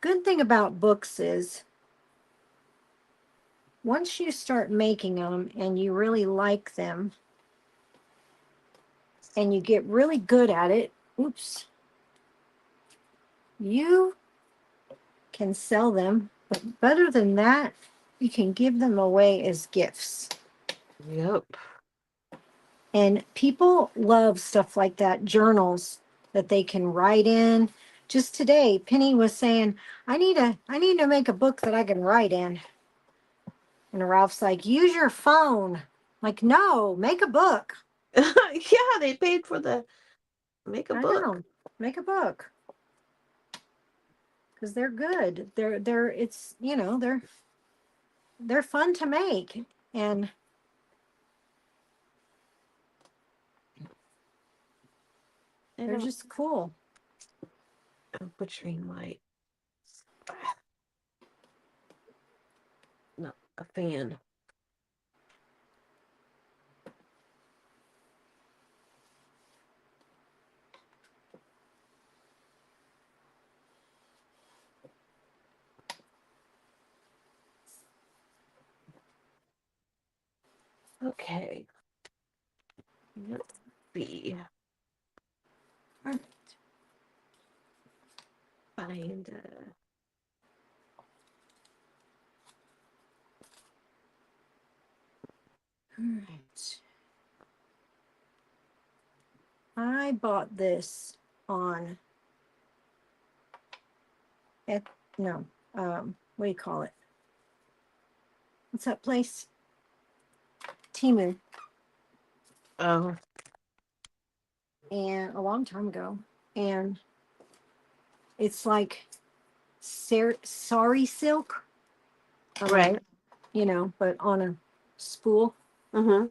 Good thing about books is once you start making them and you really like them and you get really good at it, oops, you can sell them. But better than that, you can give them away as gifts. Yep. And people love stuff like that, journals that they can write in. Just today, Penny was saying, I need to make a book that I can write in. And Ralph's like, use your phone. Like, no, make a book. Yeah, they paid for the make a I book. know. Make a book. Because they're good. They're it's they're fun to make. And they're just cool. I'm butchering my no, a fan. Okay. Let's see. All Find right. I bought this on no, what do you call it? What's that place? Timu. oh, And a long time ago. And it's like sari silk, right. but on a spool. Mm-hmm.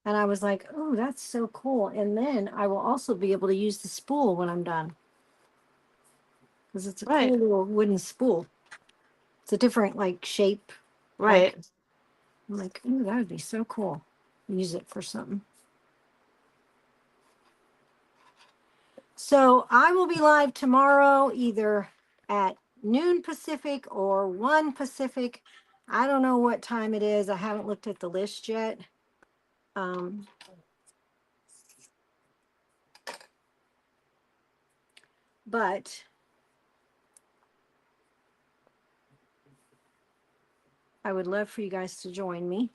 And I was like, oh, that's so cool. And then I will also be able to use the spool when I'm done. Because it's a Right. cool little wooden spool. It's a different shape. Right. I'm like, ooh, that would be so cool. Use it for something. So I will be live tomorrow, either at noon Pacific or 1 Pacific. I don't know what time it is. I haven't looked at the list yet. But I would love for you guys to join me.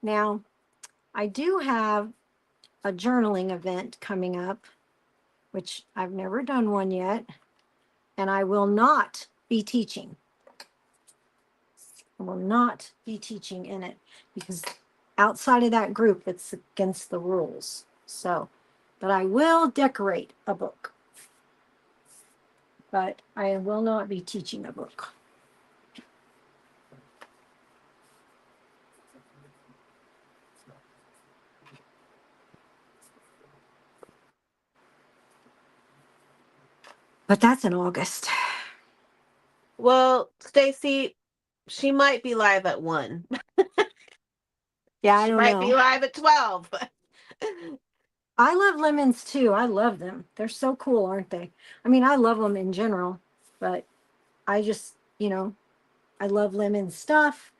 Now, I do have a journaling event coming up, which I've never done one yet, and I will not be teaching. I will not be teaching in it because outside of that group, it's against the rules. So, but I will decorate a book, but I will not be teaching a book. But that's in August. Well, Stacy, she might be live at 1. Yeah, I She don't might be know. live at 12. I love lemons too. I love them. They're so cool, aren't they? I mean, I love them in general, but I just, I love lemon stuff.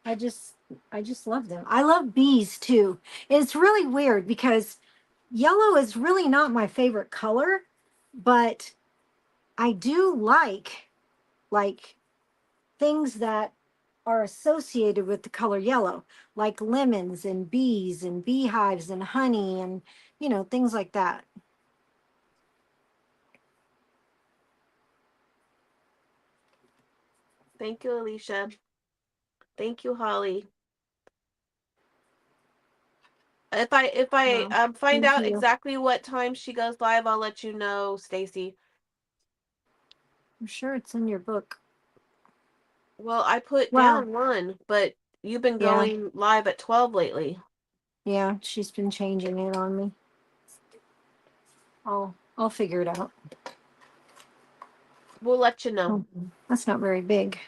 I just I just love them. I love bees too. It's really weird because yellow is really not my favorite color, but I do like things that are associated with the color yellow, like lemons and bees and beehives and honey and things like that. Thank you, Alicia. Thank you, Holly. If I Well, find thank out you. exactly what time she goes live, I'll let you know, Stacy. I'm sure it's in your book. Well, I put Well, down 1, but you've been yeah, going live at 12 lately. yeah, she's been changing it on me. I'll figure it out. We'll let you know. Oh, that's not very big.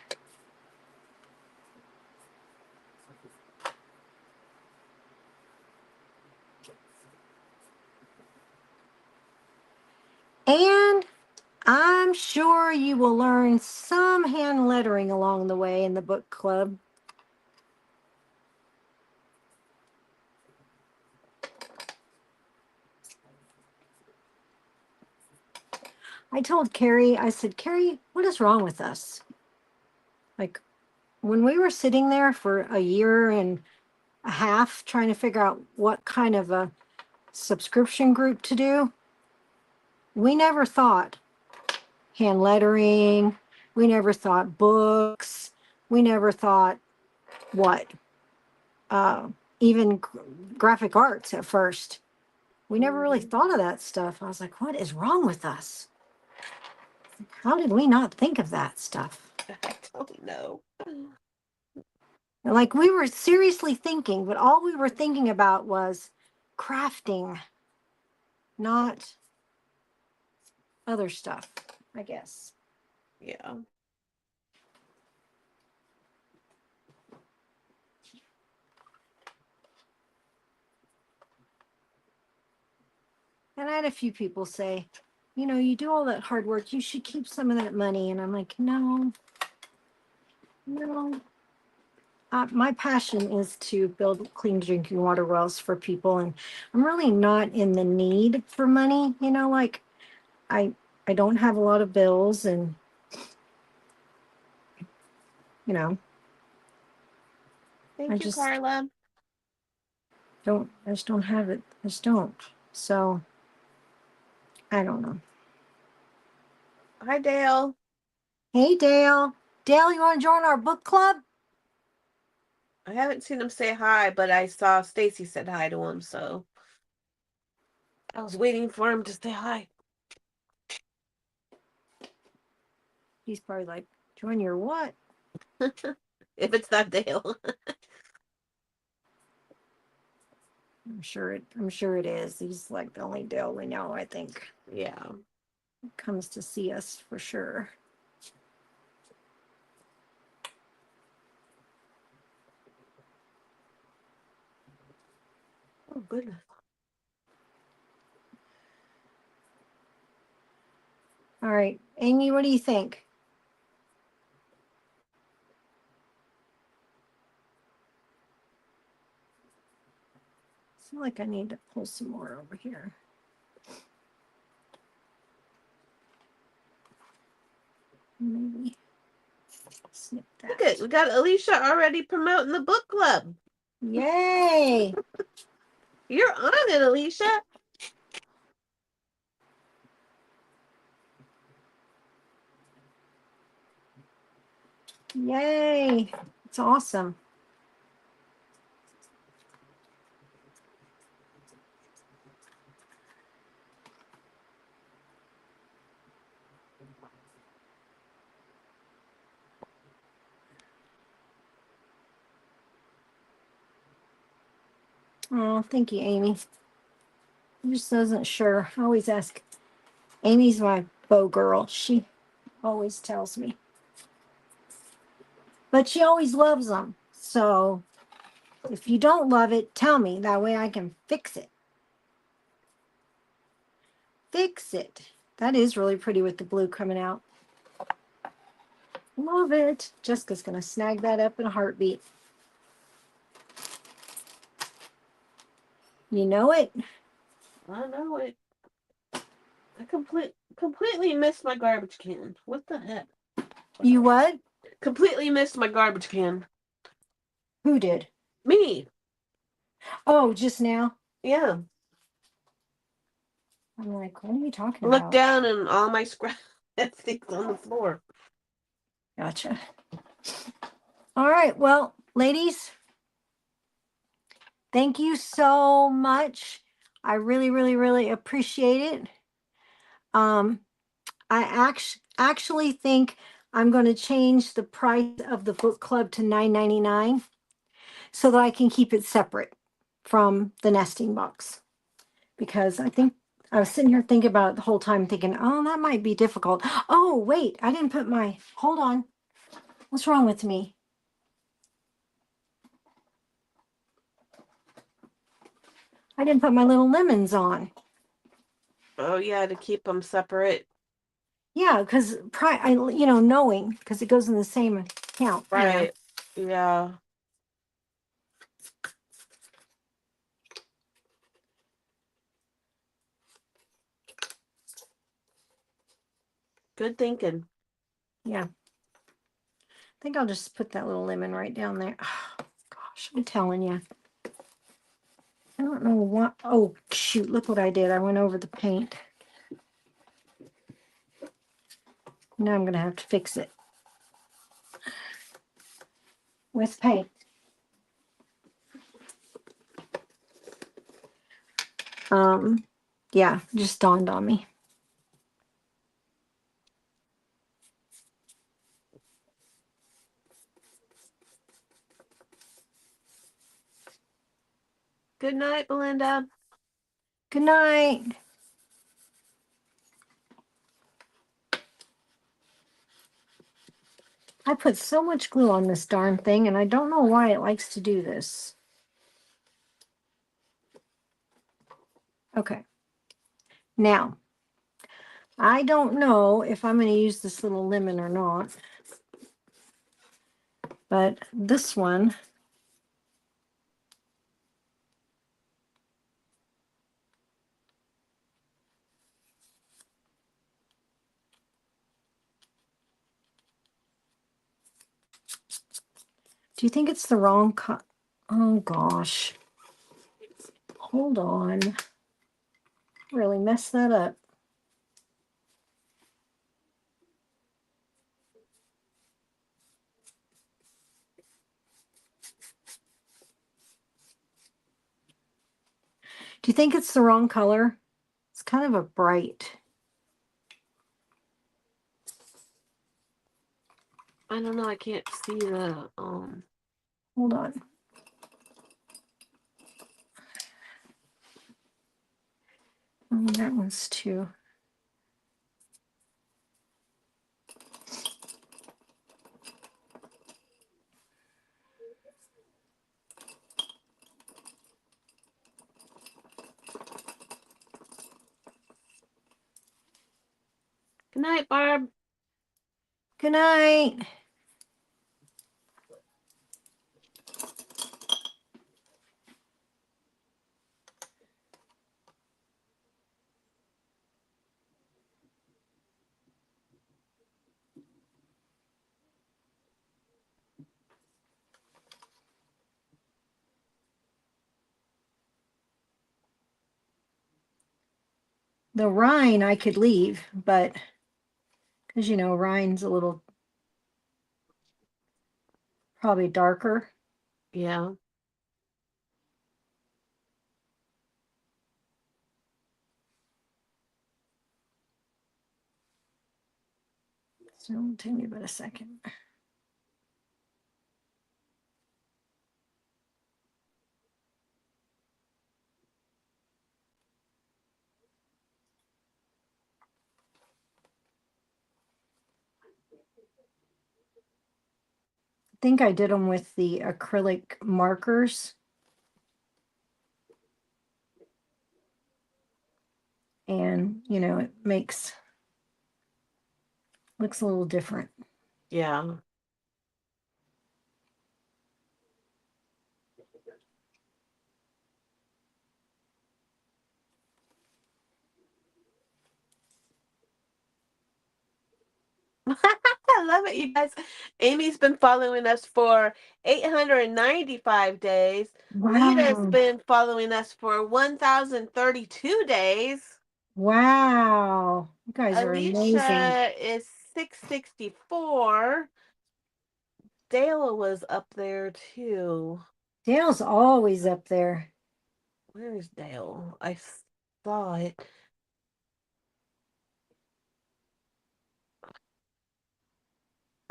And I'm sure you will learn some hand lettering along the way in the book club. I told Carrie, I said, Carrie, what is wrong with us? Like, when we were sitting there for a year and a half trying to figure out what kind of a subscription group to do, we never thought hand lettering. We never thought books. We never thought what? Even graphic arts at first. We never really thought of that stuff. I was like, what is wrong with us? How did we not think of that stuff? I don't know. Like, we were seriously thinking, but all we were thinking about was crafting, not other stuff, I guess. Yeah. And I had a few people say, you know, you do all that hard work, you should keep some of that money. And I'm like, no, no. My passion is to build clean drinking water wells for people, and I'm really not in the need for money. You know, like I I don't have a lot of bills, and you know, I Thank you, just Carla. I just don't have it. I just don't. So I don't know. Hi, Dale. Hey, Dale. Dale, you want to join our book club? I haven't seen him say hi, but I saw Stacy said hi to him, so I was waiting for him to say hi. He's probably like, join your what? If it's not Dale. I'm sure it is. He's like the only Dale we know, I think. Yeah. Comes to see us for sure. Oh, goodness. All right, Amy, what do you think? I feel like I need to pull some more over here. Maybe snip Look at, that. we got Alicia already promoting the book club. Yay! You're on it, Alicia. Yay! It's awesome. Oh, thank you, Amy. I just wasn't sure. I always ask. Amy's my bow girl. She always tells me. But she always loves them. So if you don't love it, tell me. That way I can fix it. Fix it. That is really pretty with the blue coming out. Love it. Jessica's going to snag that up in a heartbeat. You know it? I know it. I completely missed my garbage can. What the heck? You what? Completely missed my garbage can. Who did? Me. Oh, just now? Yeah. I'm like, what are you talking Look about? down and all my scrap things on the floor. Gotcha. All right. Well, ladies, thank you so much. I really, really, really appreciate it. I actually think I'm going to change the price of the book club to $9.99 so that I can keep it separate from the nesting box. Because I think I was sitting here thinking about it the whole time, thinking, oh, that might be difficult. Oh, wait, I didn't put my, hold on. What's wrong with me? I didn't put my little lemons on. Oh yeah, to keep them separate. Yeah, because knowing because it goes in the same account. Right. Yeah. Good thinking. Yeah. I think I'll just put that little lemon right down there. Oh, gosh, I'm telling you. I don't know what. Oh, shoot. Look what I did. I went over the paint. Now I'm going to have to fix it with paint. Yeah, just dawned on me. Good night, Belinda. Good night. I put so much glue on this darn thing, and I don't know why it likes to do this. Okay. Now, I don't know if I'm going to use this little lemon or not, but this one, do you think it's the wrong cut? Oh gosh. Hold on. Really messed that up. Do you think it's the wrong color? It's kind of a bright. I don't know. I can't see the Hold on. Oh, that one's too. Good night, Barb. Good night. The rind I could leave, but because rind's a little probably darker. Yeah. So it'll take me about a second. I think I did them with the acrylic markers. And, it looks a little different. Yeah. I love it, you guys. Amy's been following us for 895 days. Lita's Wow. been following us for 1,032 days. Wow. You guys are amazing. Alicia is 664. Dale was up there too. Dale's always up there. Where is Dale? I saw it.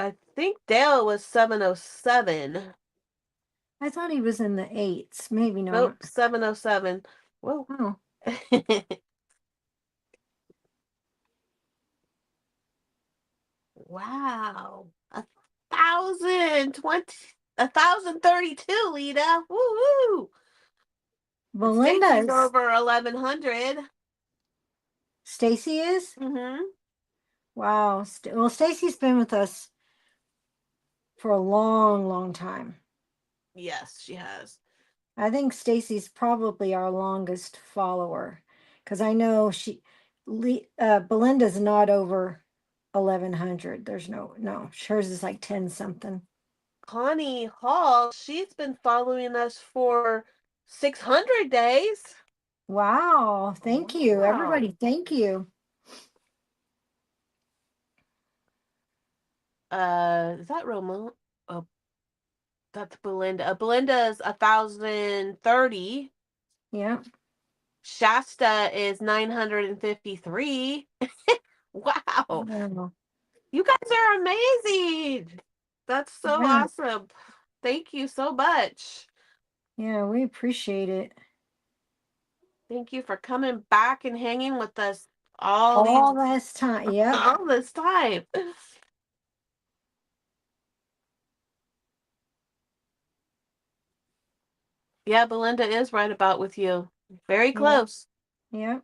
I think Dale was 707. I thought he was in the eights. Maybe not. Nope, 707. Whoa. Oh, Wow. 1,032, Lita. Woo woo. And Stacy's Belinda's over 1,100. Stacy is? Mm-hmm. Wow. Well, Stacy's been with us for a long, long time. Yes, she has. I think Stacy's probably our longest follower because I know Belinda's not over 1100. There's no, hers is like 10 something. Connie Hall, she's been following us for 600 days. Wow. Thank you. Wow. Everybody, thank you. Is that Roma? Oh, that's Belinda. Belinda's 1,030. Yeah. Shasta is 953. Wow. Wow. You guys are amazing. That's so Yeah. awesome. Thank you so much. Yeah, we appreciate it. Thank you for coming back and hanging with us all these All this time. Yep. all this time. Yeah, Belinda is right about with you. Very Yep. close. Yep.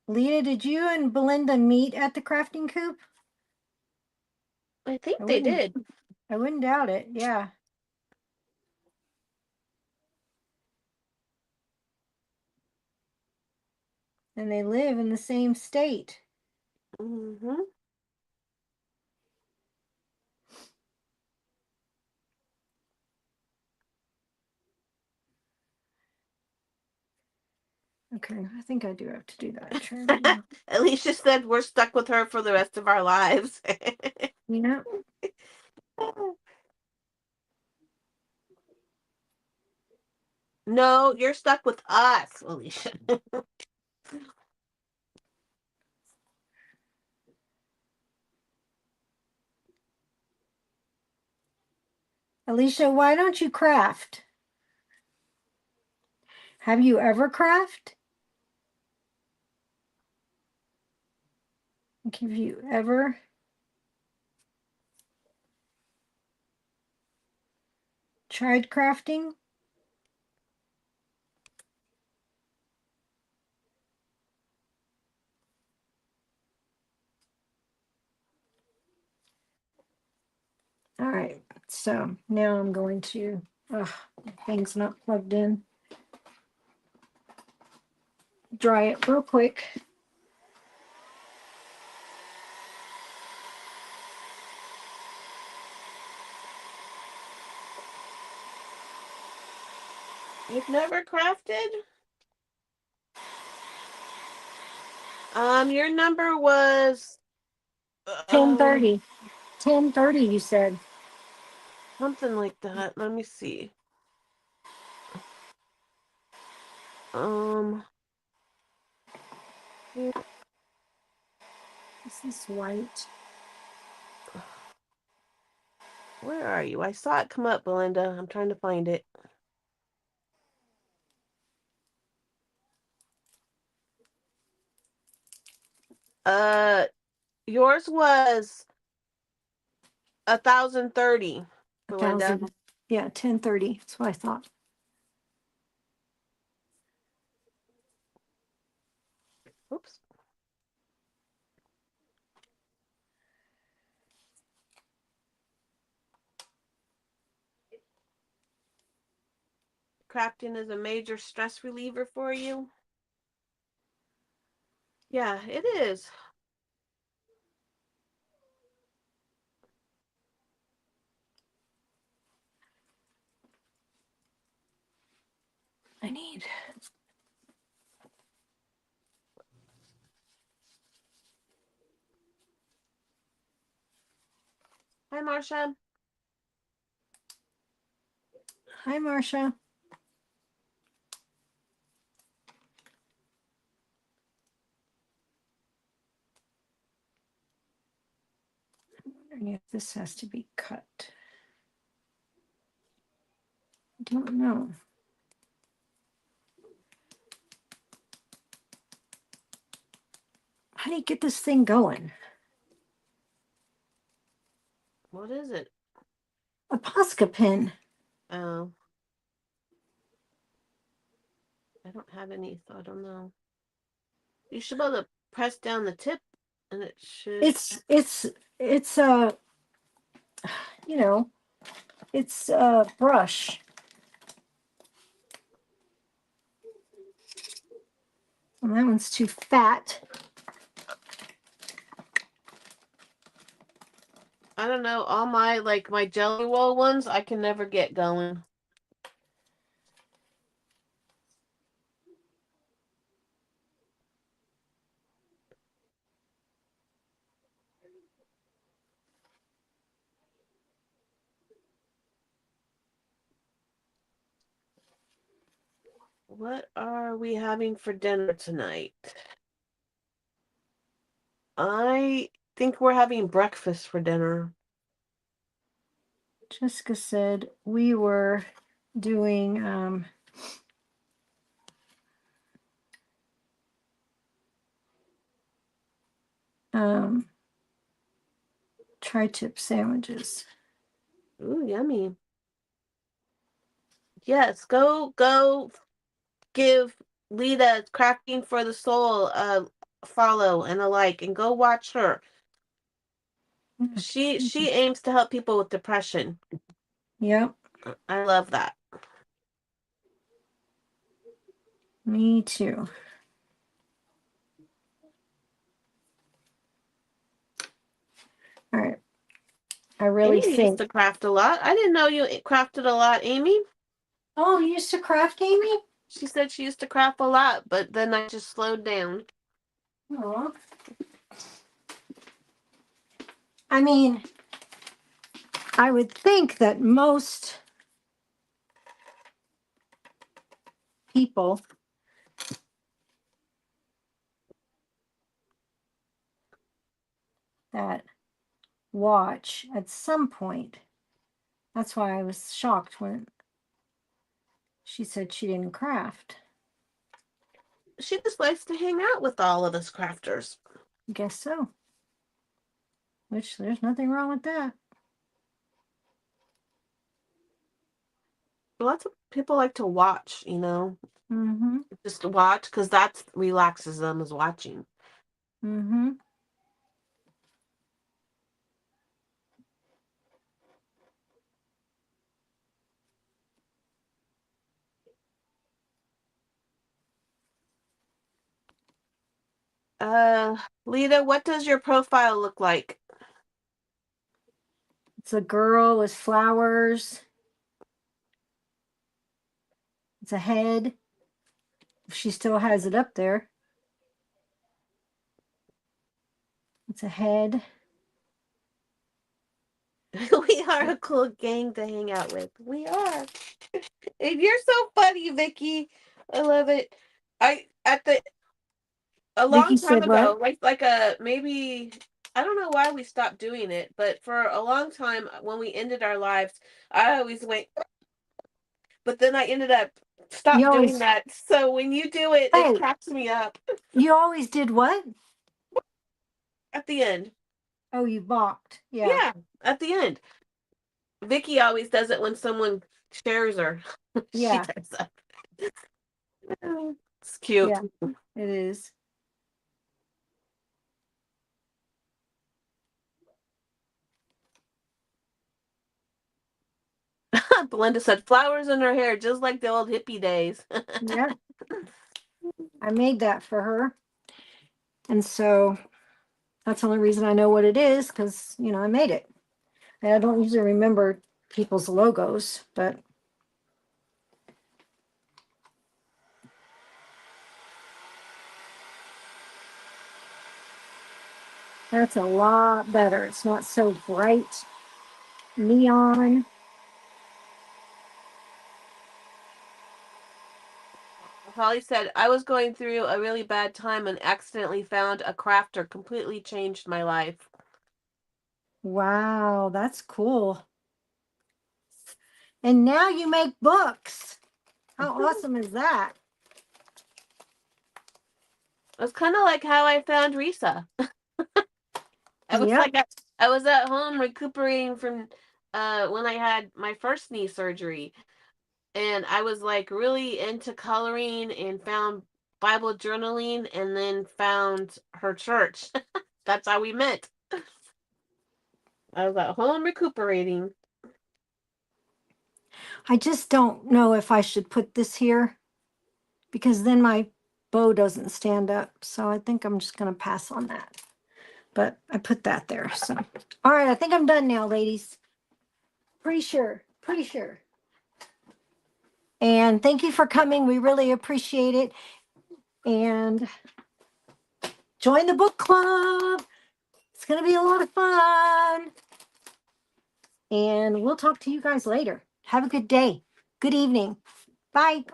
Lita, did you and Belinda meet at the Crafting Coop? I think I they wouldn't did. I wouldn't doubt it. Yeah. And they live in the same state. Mm-hmm. Okay, I think I do have to do that. Turn. Alicia said we're stuck with her for the rest of our lives. Yeah. No, you're stuck with us, Alicia. Alicia, why don't you craft? Have you ever craft? Have you ever tried crafting? All right, so now I'm going to, thing's not plugged in. Dry it real quick. You've never crafted? Your number was 10:30. 10:30, you said. something like that. Let me see. Um, This is white. where are you? I saw it come up, Belinda. I'm trying to find it. Uh, yours was 1,030, A Belinda. thousand. Yeah, 10:30. That's what I thought. Oops. Crafting is a major stress reliever for you. Yeah, it is. I need. Hi, Marcia. Hi, Marcia. I'm wondering if this has to be cut. I don't know. How do you get this thing going? What is it? A Posca pin. Oh, I don't have any, so I don't know. You should be able to press down the tip, and it should. It's you know, it's a brush. And that one's too fat. I don't know. All my my jelly roll ones, I can never get going. What are we having for dinner tonight? I think we're having breakfast for dinner. Jessica said we were doing um, tri-tip sandwiches. Ooh, yummy. Yes, go give Lita Crafting for the Soul a follow and a like, and go watch her. She aims to help people with depression. Yep. I love that. Me too. All right. I really Amy used think. to craft a lot. I didn't know you crafted a lot, Amy. Oh, you used to craft, Amy? She said she used to craft a lot, but then I just slowed down. Aw. I mean, I would think that most people that watch at some point. That's why I was shocked when she said she didn't craft. She just likes to hang out with all of us crafters. I guess so. Which there's nothing wrong with that. Lots of people like to watch, Mm-hmm. just to watch because that relaxes them as watching. Mm-hmm. Lita, what does your profile look like? It's a girl with flowers. It's a head. She still has it up there. It's a head. We are a cool gang to hang out with. We are. And you're so funny, Vicky. I love it. I at the a long Vicky time said what? ago, like a maybe I don't know why we stopped doing it, but for a long time when we ended our lives, I always went, but then I ended up You stop doing always, that. So when you do it, it hey, cracks me up you always did what? at the end. Oh, you balked. Yeah. Yeah, at the end. Vicky always does it when someone shares her. She Yeah. does that. It's cute. Yeah. It is. Belinda said flowers in her hair, just like the old hippie days. Yeah. I made that for her. And so that's the only reason I know what it is because, I made it. And I don't usually remember people's logos, but that's a lot better. It's not so bright neon. Holly said, I was going through a really bad time and accidentally found a crafter. Completely changed my life. Wow, that's cool. And now you make books. How awesome is that? It was kind of like how I found Risa. I was Yep. like, I was at home recuperating from when I had my first knee surgery. And I was like really into coloring and found Bible journaling and then found her church. That's how we met. I was at home recuperating. I just don't know if I should put this here because then my bow doesn't stand up. So I think I'm just going to pass on that. But I put that there. So, all right, I think I'm done now, ladies. Pretty sure. Pretty sure. And thank you for coming. We really appreciate it. And join the book club. It's going to be a lot of fun. And we'll talk to you guys later. Have a good day. Good evening. Bye.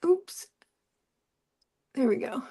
Oops. There we go.